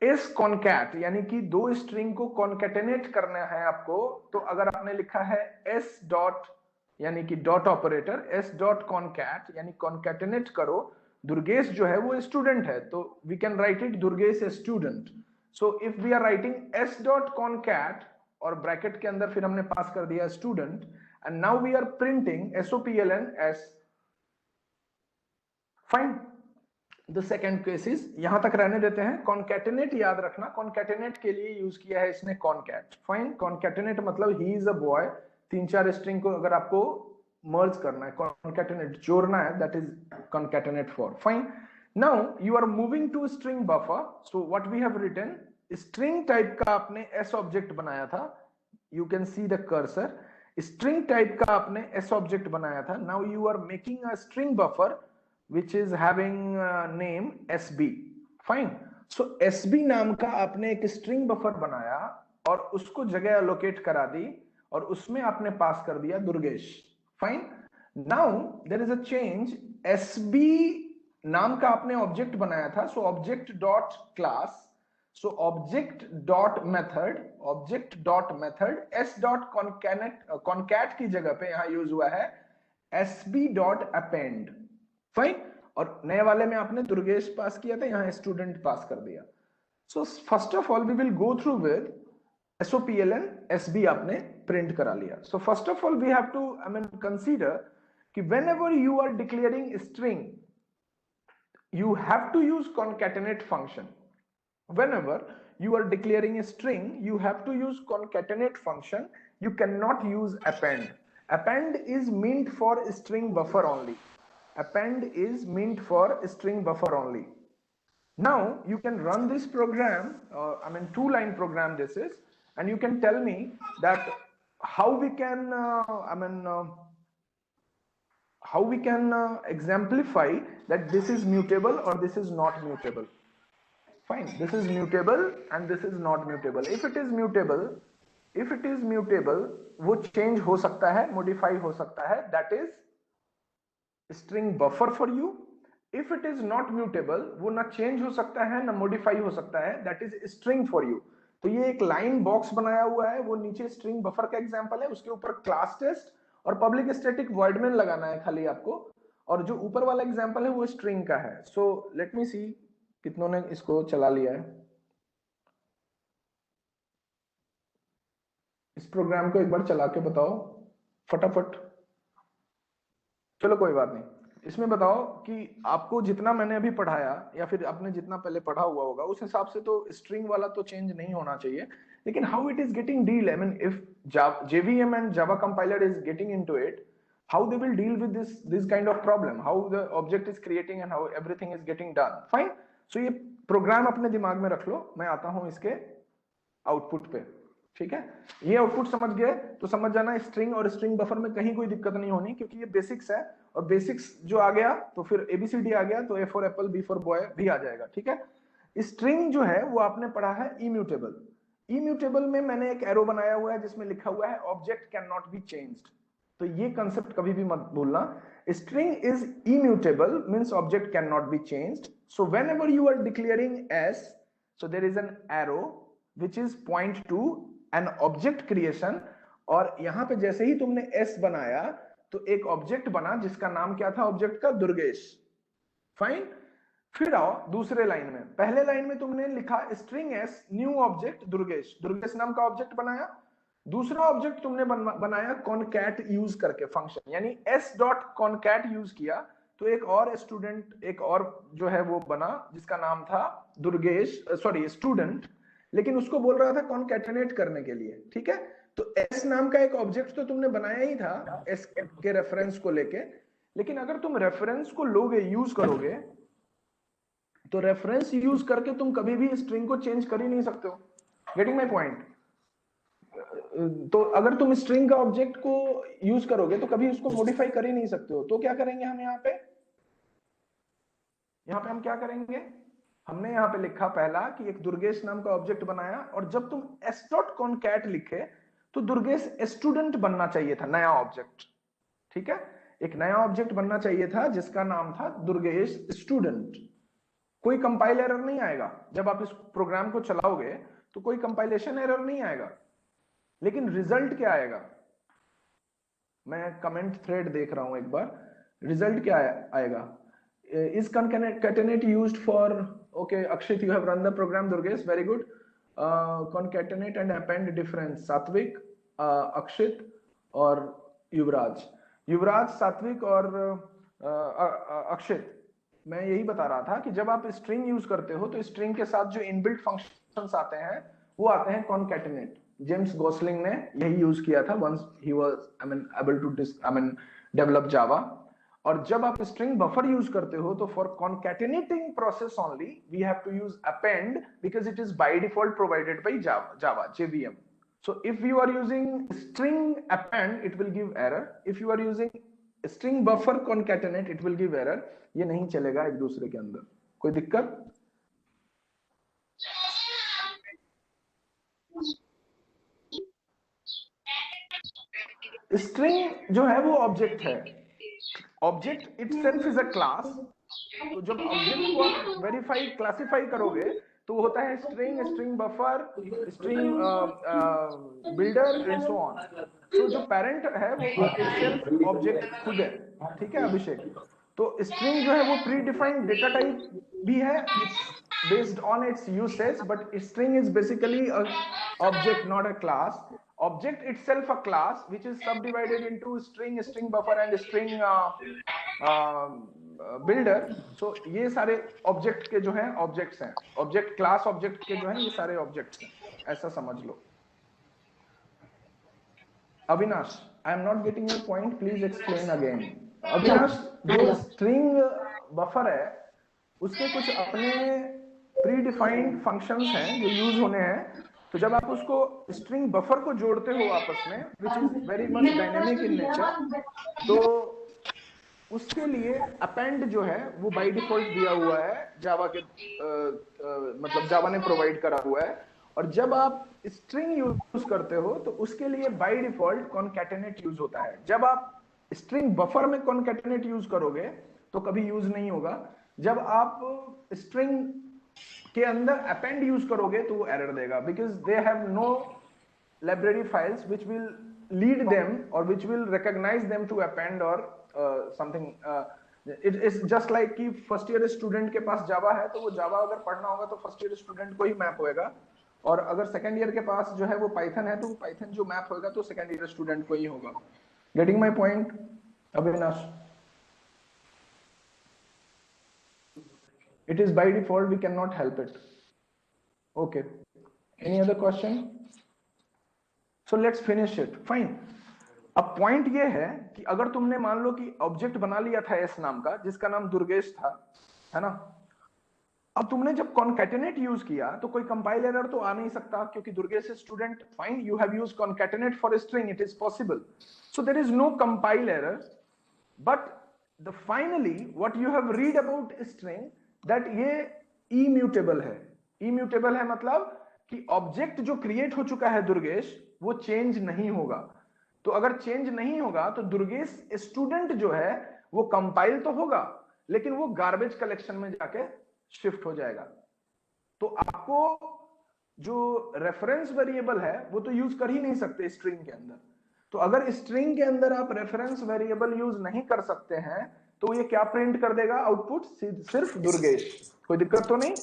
इस कॉनकैट यानी कि दो स्ट्रिंग को कॉन्कैटिनेट करना है आपको, तो अगर आपने लिखा है एस डॉट यानी कि dot operator, S dot concat यानी कॉन्कैटिनेट करो, दुर्गेश जो है वो स्टूडेंट है, तो we can write it Durgesh student. So if we are writing S dot concat और ब्रैकेट के अंदर फिर हमने पास कर दिया student, and now we are printing SOPLN as. Fine. The second case is, यहां तक रहने देते हैं. concatenate याद रखना, concatenate के लिए यूज किया है इसने concat. Fine. concatenate मतलब he is a boy. 3-4 string को अगर आपको मर्ज करना है, concatenate जोड़ना है, that is concatenate for. Fine. Now you are moving to string buffer. So what we have written, string type का आपने s ऑब्जेक्ट बनाया था, you can see the cursor. String type का आपने एस ऑब्जेक्ट बनाया था. Now you are making a string buffer which is having name SB. Fine. So SB नाम का आपने एक स्ट्रिंग बफर बनाया और उसको जगह एलोकेट करा दी और उसमें आपने पास कर दिया Durgesh. Fine. Now there is a change. SB नाम का आपने ऑब्जेक्ट बनाया था, सो object dot class, so object dot method s dot concat की जगह पे यहां यूज हुआ है sb dot append. फाइन. और नए वाले में आपने दुर्गेश पास किया था, यहां स्टूडेंट पास कर दिया. So first of all we will go through with SOPLN SB आपने प्रिंट करा लिया. So first of all we have to I mean consider कि whenever you are declaring string you have to use concatenate function. Whenever you are declaring a string you have to use concatenate function. You cannot use append. Append is meant for string buffer only. Append is meant for string buffer only. Now you can run this program, I mean 2-line program this is, and you can tell me that how we can how we can exemplify that this is mutable or this is not mutable. Fine. This is mutable and this is not mutable. If it is mutable, वो change हो सकता है, modify हो सकता है, that is string buffer for you. If it is not mutable, वो ना change हो सकता है ना modify हो सकता है, that is string for you. तो ये एक line box बनाया हुआ है, वो नीचे string buffer का example है, उसके ऊपर class test और public static void main लगाना है खाली आपको, और जो ऊपर वाला example है वो string का है. So let me see कितनों ने इसको चला लिया है. इस प्रोग्राम को एक बार चला के बताओ फटाफट. चलो कोई बात नहीं, इसमें बताओ कि आपको जितना मैंने अभी पढ़ाया या फिर आपने जितना पहले पढ़ा हुआ होगा उस हिसाब से तो स्ट्रिंग वाला तो चेंज नहीं होना चाहिए, लेकिन how it is getting deal, I mean if JVM and Java compiler is getting into it, how they will deal with this kind of problem, how the object is creating and how everything is getting done. Fine. So ये programme अपने दिमाग में रख लो, मैं आता हूं इसके output पे. ठीक है, ये आउटपुट समझ गए तो समझ जाना स्ट्रिंग और स्ट्रिंग बफर में कहीं कोई दिक्कत नहीं होनी, क्योंकि ये बेसिक्स है, और बेसिक्स जो आ गया तो फिर एबीसीडी आ गया तो A for apple B for boy भी आ जाएगा। ठीक है, स्ट्रिंग जो है वो आपने पढ़ा है इम्यूटेबल। इम्यूटेबल में मैंने एक एरो बनाया हुआ है जिसमें लिखा हुआ है object can not be changed, तो ये कंसेप्ट कभी भी मत भूलना। String is immutable means object can not be changed, so whenever you are declaring S, so there is an arrow which is point to an object creation, और यहां पे जैसे ही तुमने s बनाया तो एक ऑब्जेक्ट बना जिसका नाम क्या था ऑब्जेक्ट का, दुर्गेश। फाइन, फिर आओ दूसरे लाइन में, पहले लाइन में तुमने लिखा string s new object Durgesh, Durgesh नाम का ऑब्जेक्ट बनाया। दूसरा ऑब्जेक्ट तुमने बनाया कॉनकैट यूज करके फंक्शन, यानी s डॉट कॉनकैट यूज किया, तो एक और स्टूडेंट, एक और जो है वो बना जिसका नाम था दुर्गेश, सॉरी स्टूडेंट, लेकिन उसको बोल रहा था कॉनकैटिनेट करने के लिए। ठीक है, तो s नाम का एक ऑब्जेक्ट तो तुमने बनाया ही था s के रेफरेंस को लेके, लेकिन अगर तुम रेफरेंस को लोगे, यूज करोगे, तो रेफरेंस यूज करके तुम कभी भी स्ट्रिंग को चेंज कर ही नहीं सकते हो। Getting my point? तो अगर तुम स्ट्रिंग का ऑब्जेक्ट को यूज करोगे तो कभी उसको मॉडिफाई कर ही नहीं सकते हो। तो क्या करेंगे हम यहाँ पे हम क्या करेंगे, हमने यहाँ पे लिखा पहला कि एक दुर्गेश नाम का ऑब्जेक्ट बनाया, और जब तुम s डॉट कॉनकैट लिखे तो दुर्गेश स्टूडेंट बनना चाहिए था, नया ऑब्जेक्ट। ठीक है, एक नया ऑब्जेक्ट बनना चाहिए था जिसका नाम था दुर्गेश स्टूडेंट। कोई कंपाइल एरर नहीं आएगा जब आप इस प्रोग्राम को चलाओगे, तो कोई कंपाइलेशन एरर नहीं आएगा, लेकिन रिजल्ट क्या आएगा, मैं कमेंट थ्रेड देख रहा हूं एक बार, रिजल्ट क्या आएगा, is concatenate used for, okay Akshit, you have run the program, Durgesh, very good. Concatenate and append difference, Satvik, Akshit और युवराज, सात्विक और अक्षित, मैं यही बता रहा था कि जब आप स्ट्रिंग यूज करते हो तो स्ट्रिंग के साथ जो इनबिल्ट फंक्शंस आते हैं वो आते हैं कॉनकैटिनेट। जेम्स गोसलिंग ने यही यूज किया था once he was able to develop Java. और जब आप स्ट्रिंग बफर यूज करते हो तो for concatenating process only we have to use append, because it is by default provided by Java JVM. So if you are using string append it will give error, if you are using string buffer concatenate it will give error. ये नहीं चलेगा एक दूसरे के अंदर, कोई दिक्कत? String जो है वो ऑब्जेक्ट है, object itself is a class, तो जब ऑब्जेक्ट को आप वेरीफाई क्लासिफाई करोगे तो वो होता है string, string buffer, string builder and so on. तो जो पेरेंट है वो इटसेल्फ ऑब्जेक्ट खुद है। ठीक है अभिषेक, तो स्ट्रिंग जो है वो प्री डिफाइंड डेटा टाइप भी है based on its usage, but string is basically a object, not a class. Object itself a class which is subdivided into string, string buffer and string builder. So ये सारे object के जो हैं objects हैं, object class object के जो हैं ये सारे ऑब्जेक्ट्स हैं, ऐसा समझ लो। Avinash, I am not getting your point, please explain again. Avinash, जो स्ट्रिंग बफर है उसके कुछ अपने प्री डिफाइंड फंक्शंस हैं जो यूज होने हैं, तो जब आप उसको स्ट्रिंग बफर को जोड़ते हो आपस में, which is very much dynamic in nature, तो उसके लिए अपेंड जो है वो बाय डिफॉल्ट दिया हुआ है जावा के, मतलब जावा ने प्रोवाइड करा हुआ है। और जब आप स्ट्रिंग यूज करते हो तो उसके लिए बाय डिफॉल्ट कॉनकैटिनेट यूज होता है। जब आप स्ट्रिंग बफर में कॉनकैटिनेट यूज करोगे तो कभी यूज नहीं होगा। जब आप स्ट्रिंग के अंदर अपेंड यूज करोगे तो वो एरर देगा, because they have no library files which will lead them or which will recognise them to append or something. It is just like कि फर्स्ट ईयर स्टूडेंट के पास जावा है तो वो जावा अगर पढ़ना होगा तो फर्स्ट ईयर स्टूडेंट को ही मैप होएगा, और अगर सेकंड ईयर के पास जो है वो पाइथन है तो पाइथन जो मैप होगा तो सेकंड ईयर स्टूडेंट को ही होगा। Getting my point Avinash? It is by default, we cannot help it. Okay, any other question? So let's finish it. Fine. अब पॉइंट ये है कि अगर तुमने मान लो कि ऑब्जेक्ट बना लिया था एस नाम का जिसका नाम दुर्गेश था, है ना, अब तुमने जब कॉन्कैटिनेट यूज किया तो कोई कंपाइल एरर तो आ नहीं सकता, क्योंकि Durgesh student fine you have used concatenate for string, it is possible, so there is no compile error. But the finally what you have read about string that ये immutable है. Immutable है मतलब कि object जो क्रिएट हो चुका है दुर्गेश वो चेंज नहीं होगा. तो अगर चेंज नहीं होगा तो दुर्गेश स्टूडेंट जो है वो कंपाइल तो होगा लेकिन वो गार्बेज कलेक्शन में जाके शिफ्ट हो जाएगा. तो आपको जो रेफरेंस वेरिएबल है वो तो यूज कर ही नहीं सकते स्ट्रिंग के अंदर. तो अगर स्ट्रिंग के अंदर आप रेफरेंस वेरिएबल यूज नहीं कर सकते हैं तो ये क्या प्रिंट कर देगा आउटपुट, सिर्फ दुर्गेश. कोई दिक्कत तो नहीं.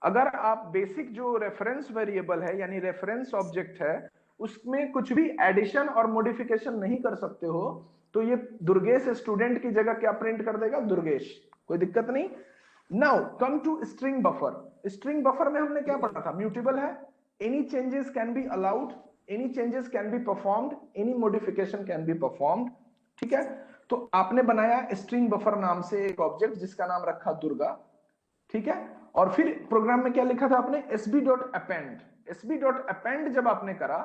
अगर आप बेसिक जो रेफरेंस वेरिएबल है यानी रेफरेंस ऑब्जेक्ट है उसमें कुछ भी एडिशन और मॉडिफिकेशन नहीं कर सकते हो तो ये दुर्गेश स्टूडेंट की जगह क्या प्रिंट कर देगा, दुर्गेश. कोई दिक्कत नहीं. Now come to string buffer. String buffer में हमने क्या पढ़ा था, म्यूटेबल है, any changes can be allowed, any changes can be performed, any modification can be performed. ठीक है. तो आपने बनाया स्ट्रिंग बफर नाम से एक ऑब्जेक्ट जिसका नाम रखा दुर्गा. ठीक है. और फिर प्रोग्राम में क्या लिखा था आपने, sb.append. sb.append जब आपने करा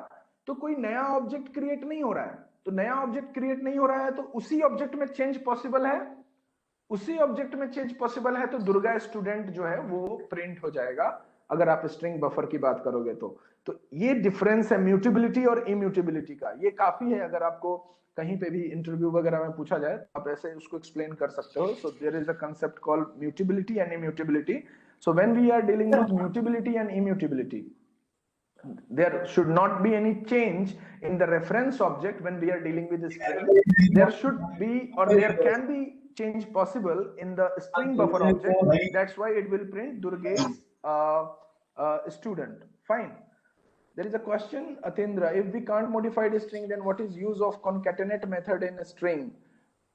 तो कोई नया ऑब्जेक्ट क्रिएट नहीं हो रहा है. तो नया ऑब्जेक्ट क्रिएट नहीं हो रहा है तो उसी ऑब्जेक्ट में चेंज पॉसिबल है, उसी ऑब्जेक्ट में चेंज पॉसिबल है तो दुर्गा स्टूडेंट जो है वो प्रिंट हो जाएगा अगर आप स्ट्रिंग बफर की बात करोगे तो. तो ये डिफरेंस है म्यूटेबिलिटी और इम्यूटेबिलिटी का. ये काफी है, अगर आपको कहीं पे भी इंटरव्यू वगैरह में पूछा जाए तो आप ऐसे उसको एक्सप्लेन कर सकते हो. So there is a concept called mutability and immutability. So when we are dealing with mutability and immutability, there should not be any change in the reference object when we are dealing with the string. There should be or there can be change possible in the string buffer object. That's why it will print Durgesh student. Fine. There is a question, Atindra. If we can't modify the string, then what is use of concatenate method in a string?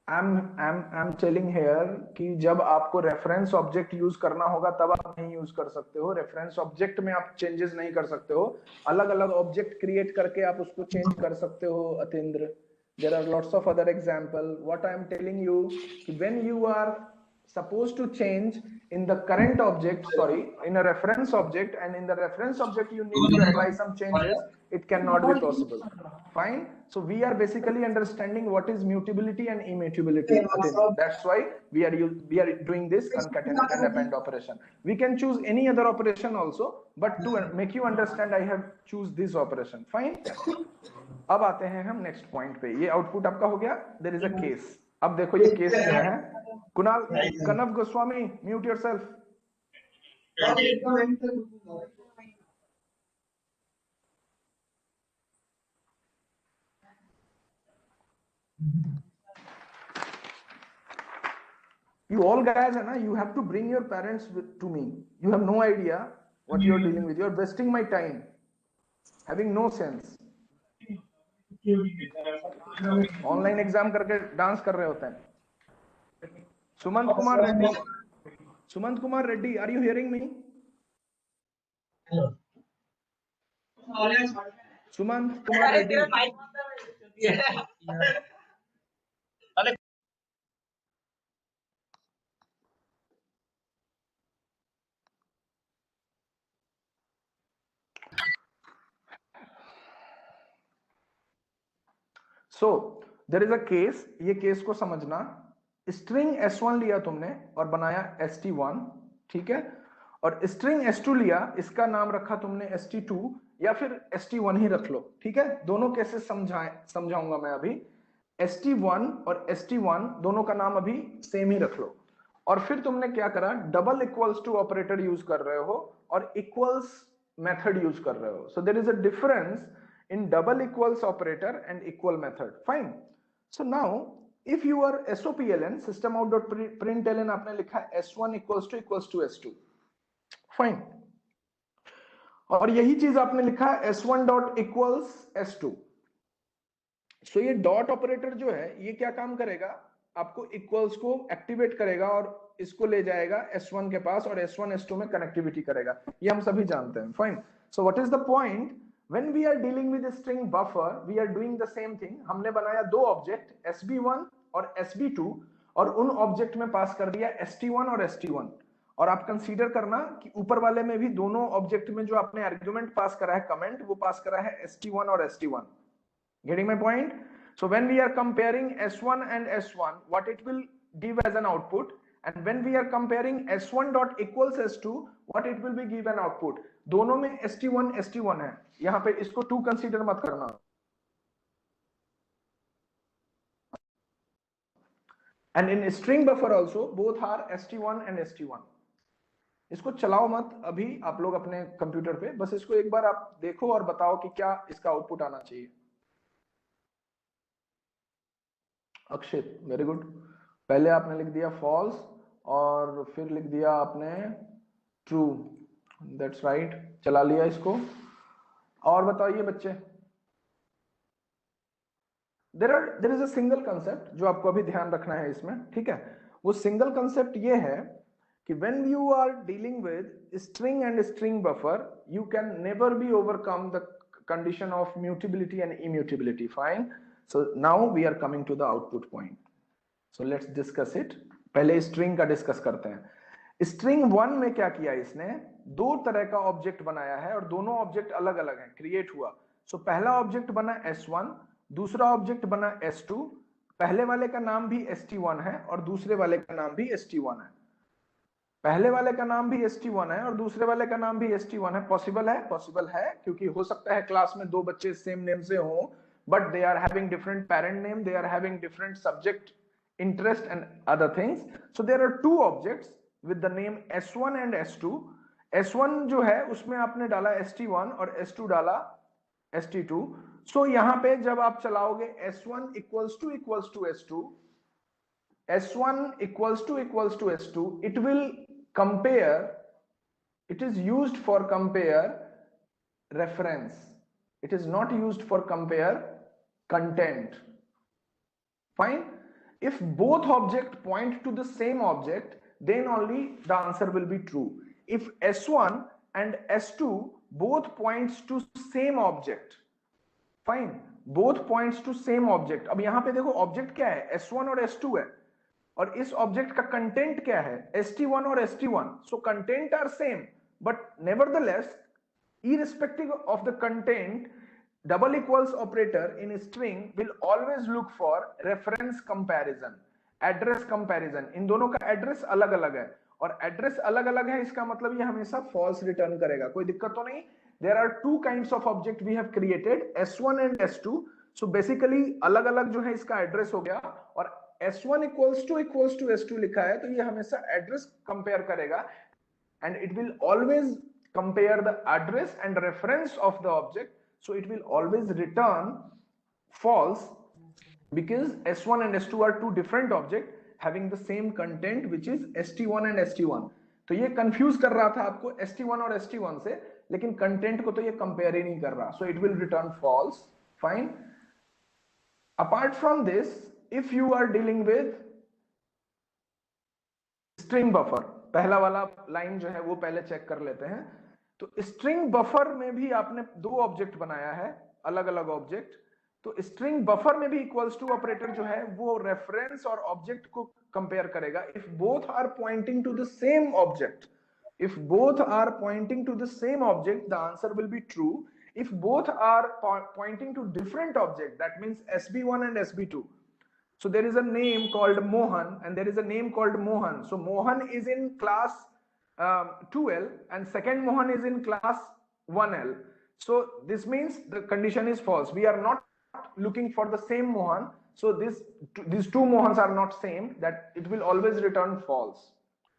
I'm telling here कि जब आपको reference object use करना होगा तब आप नहीं use कर सकते हो. रेफरेंस ऑब्जेक्ट में आप चेंजेस नहीं कर सकते हो. अलग अलग ऑब्जेक्ट क्रिएट करके आप उसको चेंज कर सकते हो Atindra. There are lots of other example. What I am telling you, when you are supposed to change in the current object, sorry, in a reference object, and in the reference object you need to apply some changes, it cannot be possible. Fine. So we are basically understanding what is mutability and immutability. That's why we are doing this concatenate and append operation. We can choose any other operation also, but to make you understand I have choose this operation. Fine. अब आते हैं हम next point पे. ये output आपका हो गया. There is a case. अब देखो ये केस क्या है. Kunal Kanav Goswami, mute yourself. You all guys है ना, you have to bring your parents to me. You have no idea what you are dealing with. You are wasting my time, having no sense. Online exam करके dance कर रहे होते हैं. Sumant Kumar Reddy, Sumant Kumar Reddy, are you hearing me? Sumant Kumar Reddy. So there is a case. ये case को समझना. String s1 लिया तुमने और बनाया st1. ठीक है. और स्ट्रिंग s2 लिया, इसका नाम रखा तुमने st2 या फिर st1 ही रख लो. ठीक है. दोनों केसेस समझाऊंगा मैं अभी. st1 और st1 दोनों का नाम अभी सेम ही रख लो. और फिर तुमने क्या करा, double equals to operator use कर रहे हो और इक्वल्स मेथड यूज कर रहे हो. So there is a difference in double equals operator and equal method. Fine. So now if you are sopln system out.println आपने लिखा s1 equals to s2. Fine. और यही चीज आपने लिखा s1 dot equals s2. So ये dot operator जो है ये क्या काम करेगा, आपको इक्वल्स को एक्टिवेट करेगा और इसको ले जाएगा s1 के पास और s1 s2 में कनेक्टिविटी करेगा. ये हम सभी जानते हैं. Fine. So what is the point? When we are dealing with a string buffer, we are doing the same thing. हमने बनाया दो ऑब्जेक्ट sb1 और sb2 और उन ऑब्जेक्ट में पास कर दिया st1 और st1. और आप कंसीडर करना कि ऊपर वाले में भी दोनों ऑब्जेक्ट में जो आपने आर्ग्यूमेंट पास करा है, कमेंट वो पास करा है st1 और st1. Getting my point? So when we are comparing s1 and s1, what it will give as an output, and when we are comparing s1 dot equals s2, what it will be give an output. दोनों में st1 है, यहाँ पे इसको 2 consider मत करना. And in string buffer also both are st1 and st1. इसको चलाओ मत अभी आप लोग अपने कंप्यूटर पे, बस इसको एक बार आप देखो और बताओ कि क्या इसका आउटपुट आना चाहिए. अक्षित, वेरी गुड. पहले आपने लिख दिया फॉल्स और फिर लिख दिया आपने ट्रू. दैट्स राइट, चला लिया इसको. और बताइए बच्चे. There is a single concept जो आपको अभी ध्यान रखना है इसमें, ठीक है. वो सिंगल कंसेप्ट ये है कि when you are dealing with string and string buffer, you can never be overcome the condition of mutability and immutability. Fine. So now we are coming to the output point. So let's discuss it. पहले string का discuss करते हैं. string 1 में क्या किया इसने, दो तरह का ऑब्जेक्ट बनाया है और दोनों ऑब्जेक्ट अलग अलग हैं, क्रिएट हुआ. सो पहला ऑब्जेक्ट बना s1, दूसरा ऑब्जेक्ट बना s2. पहले वाले का नाम भी st1 है और दूसरे वाले का नाम भी st1 है. पहले वाले का नाम भी st1 है और दूसरे वाले का नाम भी st1 है. पॉसिबल है? पॉसिबल है, क्योंकि हो सकता है क्लास में दो बच्चे सेम नेम से हों, but they are having different parent name, they are having different subject interest and other things. So there are two objects with the name s1 and s2. s1 जो है उसमें आपने डाला st1 और s2 डाला st2. So यहाँ पे जब आप चलाओगे s1 equals to s2, s1 equals to s2, it will compare, it is used for compare reference, it is not used for compare content. Fine. If both objects point to the same object, then only the answer will be true. If s1 and s2 both points to same object, fine, both points to same object. अब यहां पे देखो object क्या है, s1 और s2 है, और इस ऑब्जेक्ट का कंटेंट क्या है, st1 और st1. So content are same, but nevertheless irrespective of the content, double equals operator in string will always look for reference comparison, address comparison. इन दोनों का एड्रेस अलग अलग है, और एड्रेस अलग अलग है इसका मतलब ये हमेशा फॉल्स रिटर्न करेगा. कोई दिक्कत तो नहीं. There are two kinds of object we have created, s1 and s2. So basically अलग अलग जो है इसका एड्रेस हो गया, और s1 equals to s2 लिखा है, तो ये हमेशा एड्रेस कंपेयर करेगा, and it will always compare the address and reference of the object. So it will always return false, because s1 and s2 are two different objects having the same content, which is st1 and st1. तो ये confuse कर रहा था आपको st1 और st1 से, लेकिन content को तो ये कंपेयर ही नहीं कर रहा. So it will return false. Fine. Apart from this, if you are dealing with string buffer, पहला वाला लाइन जो है वो पहले चेक कर लेते हैं. तो स्ट्रिंग बफर में भी आपने दो ऑब्जेक्ट बनाया है, अलग अलग ऑब्जेक्ट. तो स्ट्रिंग बफर में भी इक्वल्स टू ऑपरेटर जो है वो रेफरेंस और ऑब्जेक्ट को कंपेयर करेगा. If both are pointing to the same object, if both are pointing to the same object, the answer will be true. If both are pointing to different object, that means sb1 and sb2. So there is a name called Mohan and there is a name called Mohan. So Mohan is in class 2L and second Mohan is in class 1L. So this means the condition is false. We are not looking for the same Mohan. So these two Mohans are not same, that it will always return false.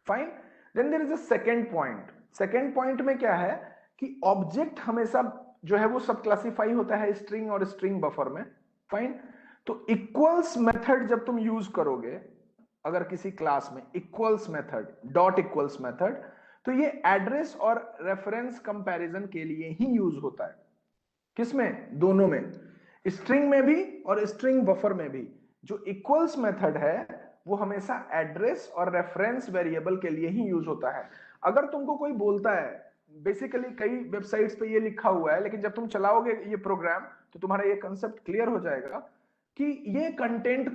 Fine. Then there is a second point. Second point में क्या है कि object हमेशा जो है वो सब classify होता है स्ट्रिंग और स्ट्रिंग बफर में. फाइन. तो इक्वल्स मेथड जब तुम यूज करोगे अगर किसी क्लास में, equals method, dot equals method, तो ये एड्रेस और रेफरेंस कंपैरिजन के लिए ही यूज होता है. किसमें? दोनों में, स्ट्रिंग में भी और स्ट्रिंग बफर में भी. जो इक्वल्स मेथड है वो हमेशा एड्रेस और रेफरेंस वेरिएबल के लिए ही यूज होता है. अगर तुमको कोई बोलता है, बेसिकली कई वेबसाइट्स पे ये लिखा हुआ है, लेकिन जब तुम चलाओगे ये प्रोग्राम तो तुम्हारा ये कंसेप्ट क्लियर हो जाएगा कि ये कंटेंट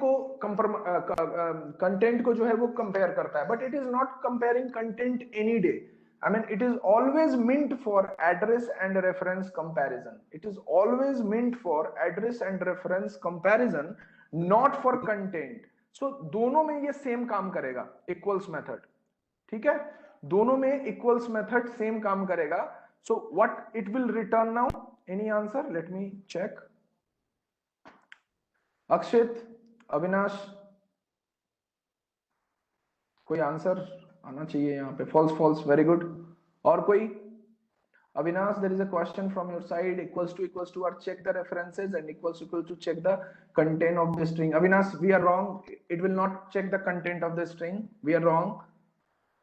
को जो है वो कंपेयर करता है, but it is not comparing content any day. I mean, it is always meant for address and reference comparison. It is always meant for address and reference comparison, not for content. So दोनों में ये same काम करेगा, equals method. ठीक है, दोनों में equals method same काम करेगा. So what it will return now? Any answer? Let me check. अक्षित, अविनाश, कोई आंसर आना चाहिए यहाँ पे. False false, very good. और कोई? Avinash, there is a question from your side. Equals to or check the references, and equal to check the content of the string. Avinash, we are wrong. It will not check the content of the string. We are wrong.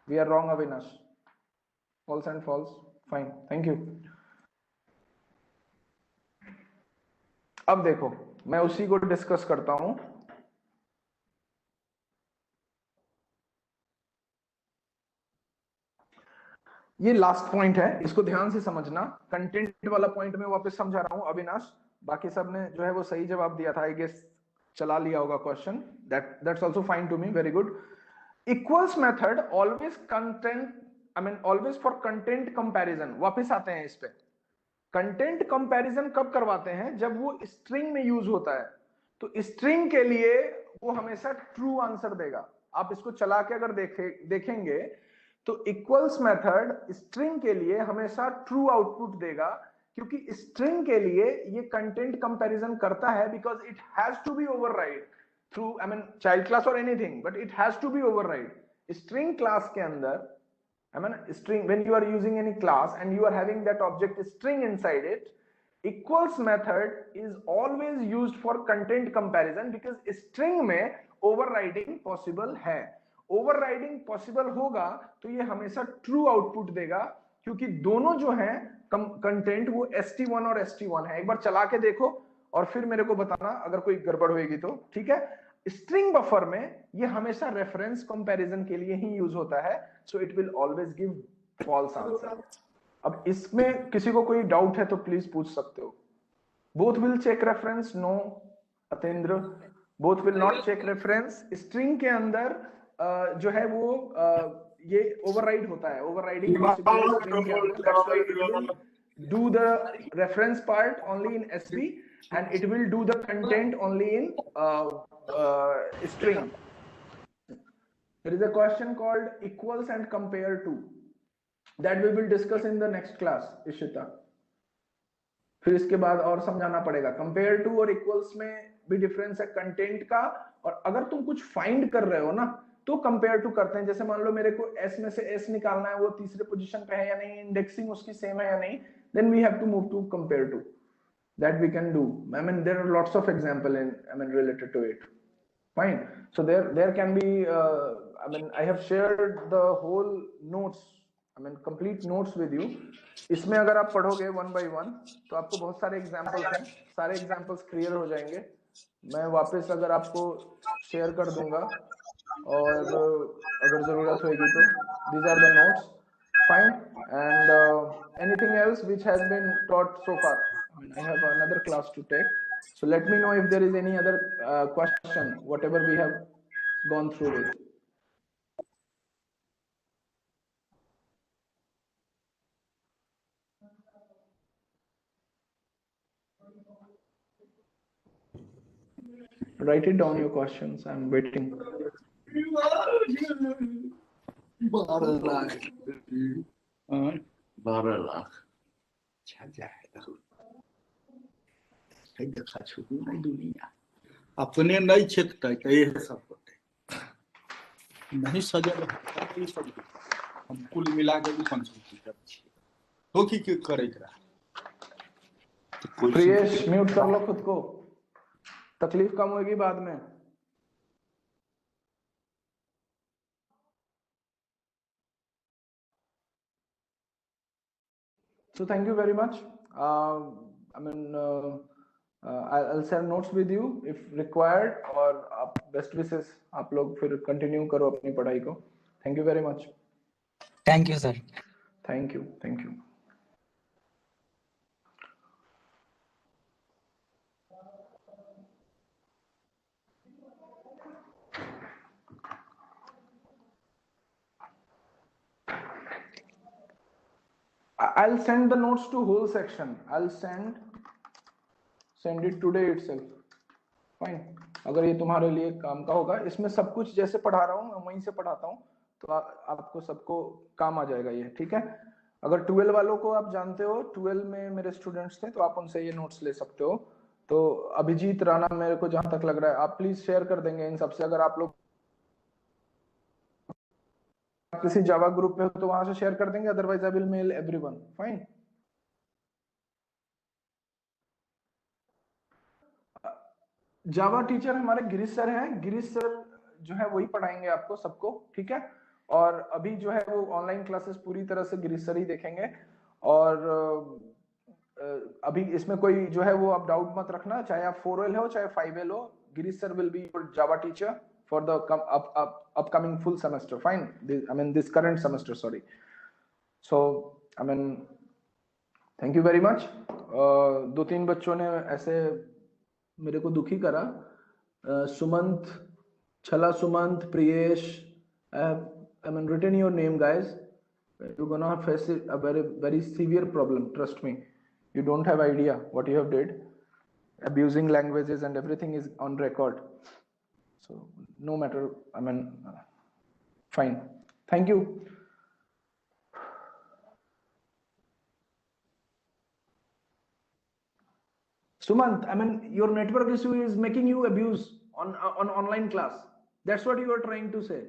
We are wrong, Avinash. False and false. Fine. Thank you. अब देखो, मैं उसी को discuss करता हूं. ये last point है, इसको ध्यान से समझना. कंटेंट वाला पॉइंट में वापस समझा रहा हूं. अविनाश, बाकी सब ने जो है वो सही जवाब दिया था. आई गेस चला लिया होगा question. That's also fine to me. Very good. Equals method always always for content comparison. वापस आते हैं इस पे. कंटेंट कंपैरिजन कब करवाते हैं? जब वो स्ट्रिंग में यूज होता है. तो स्ट्रिंग के लिए वो हमेशा ट्रू आंसर देगा. आप इसको चला के अगर देखेंगे तो इक्वल्स मेथड स्ट्रिंग के लिए हमेशा ट्रू आउटपुट देगा, क्योंकि स्ट्रिंग के लिए ये कंटेंट कंपैरिजन करता है, because it has to be override through child class और anything, but it has to be override. String class के अंदर string, when you are using any class and you are having that object string inside it, equals method is always used for content comparison, because string में overriding possible है. overriding possible होगा तो ये हमेशा true output देगा, क्योंकि दोनों जो हैं कंटेंट वो st1 और st1 है. एक बार चला के देखो और फिर मेरे को बताना अगर कोई गड़बड़ होगी तो. ठीक है. स्ट्रिंग बफर में ये हमेशा रेफरेंस कंपैरिजन के लिए ही यूज होता है. So it will always give false answer. अब इसमें किसी को कोई डाउट है तो प्लीज पूछ सकते हो. Both will check reference? No Atendra, both will not check reference. String के अंदर जो है वो ये ओवरराइड होता है. ओवरराइडिंग पॉसिबल है स्ट्रिंग के अंदर. That's why it will do the reference part only in SB, and it will do the content only in string. There is a question called equals and compare to, that we will discuss in the next class. Ishita, फिर इसके बाद और समझाना पड़ेगा. Compare to और equals में भी difference है कंटेंट का. और अगर तुम कुछ फाइंड कर रहे हो ना तो कंपेयर टू करते हैं. जैसे मान लो मेरे को एस में से एस निकालना है, वो तीसरे पोजीशन पे है या नहीं, इंडेक्सिंग उसकी सेम है या नहीं, then we have to move to compare to. That we can do. There are lots of example related to it. Fine. So there can be I have shared the whole notes, complete notes with you. इसमें अगर आप पढ़ोगे one by one तो आपको बहुत सारे examples हैं. सारे एग्जाम्पल्स क्लियर हो जाएंगे. मैं वापस अगर आपको शेयर कर दूंगा और अगर जरूरत होगी तो. These are the notes. Fine. And anything else which has been taught so far? I have another class to take, so let me know if there is any other question, whatever we have gone through with. Write it down, your questions. I'm waiting. 12 lakh 12 lakh छा जाएगा. देखा छुपी नहीं दुनिया अपने नहीं छेकता तो ये सब होते नहीं सजल सब हम कुल मिला के भी कंसल्ट कर तो की करे करा. प्रियेश, म्यूट कर लो खुद को, तकलीफ कम होगी बाद में. So thank you very much. I'll share notes with you if required, और best wishes. आप लोग फिर continue करो अपनी पढ़ाई को. Thank you very much. Thank you, sir. Thank you. Thank you. I'll send the notes to whole section. I'll send it today itself. Fine. अगर ये तुम्हारे लिए काम का होगा, इसमें सब कुछ जैसे पढ़ा रहा हूँ मैं वहीं से पढ़ाता हूँ, तो आपको सबको काम आ जाएगा ये, ठीक है। अगर 12 वालों को आप जानते हो, 12 में मेरे स्टूडेंट्स थे, तो आप उनसे ये नोट्स ले सकते हो। तो अभिजीत राणा, मेरे को जहां तक लग रहा है आप प्लीज शेयर कर देंगे इन सबसे। अगर आप लोग किसी जावा ग्रुप पे हो तो वहां से शेयर कर देंगे, otherwise I will mail everyone. Fine. Java teacher हमारे गिरीश सर हैं। गिरीश सर जो है वही पढ़ाएंगे आपको सबको, ठीक है। और अभी जो है वो ऑनलाइन क्लासेस पूरी तरह से गिरीश सर ही देखेंगे। और अभी इसमें कोई जो है वो आप डाउट मत रखना, चाहे आप 4L हो चाहे 5L हो, Girish sir will be your Java teacher for the upcoming full semester. Fine. I mean this current semester, sorry. So I mean thank you very much. 2-3 बच्चों ने ऐसे मेरे को दुखी करा, सुमंत, छला Sumant, Priyesh, I mean written your name guys. You're gonna face a very severe problem, trust me. You don't have idea what you have did. Abusing languages and everything is on record. So no matter, I mean fine. Thank you. Sumant, I mean your network issue is making you abuse on online class. That's what you are trying to say.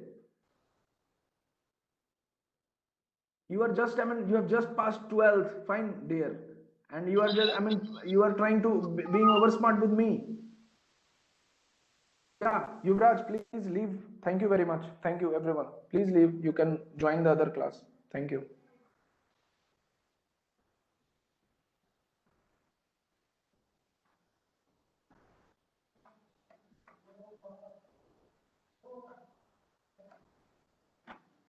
You are just, I mean you have just passed 12th, fine dear, and you are just, I mean you are trying to being over smart with me. Yeah, Yuvraj, please leave. Thank you very much. Thank you everyone. Please leave. You can join the other class. Thank you.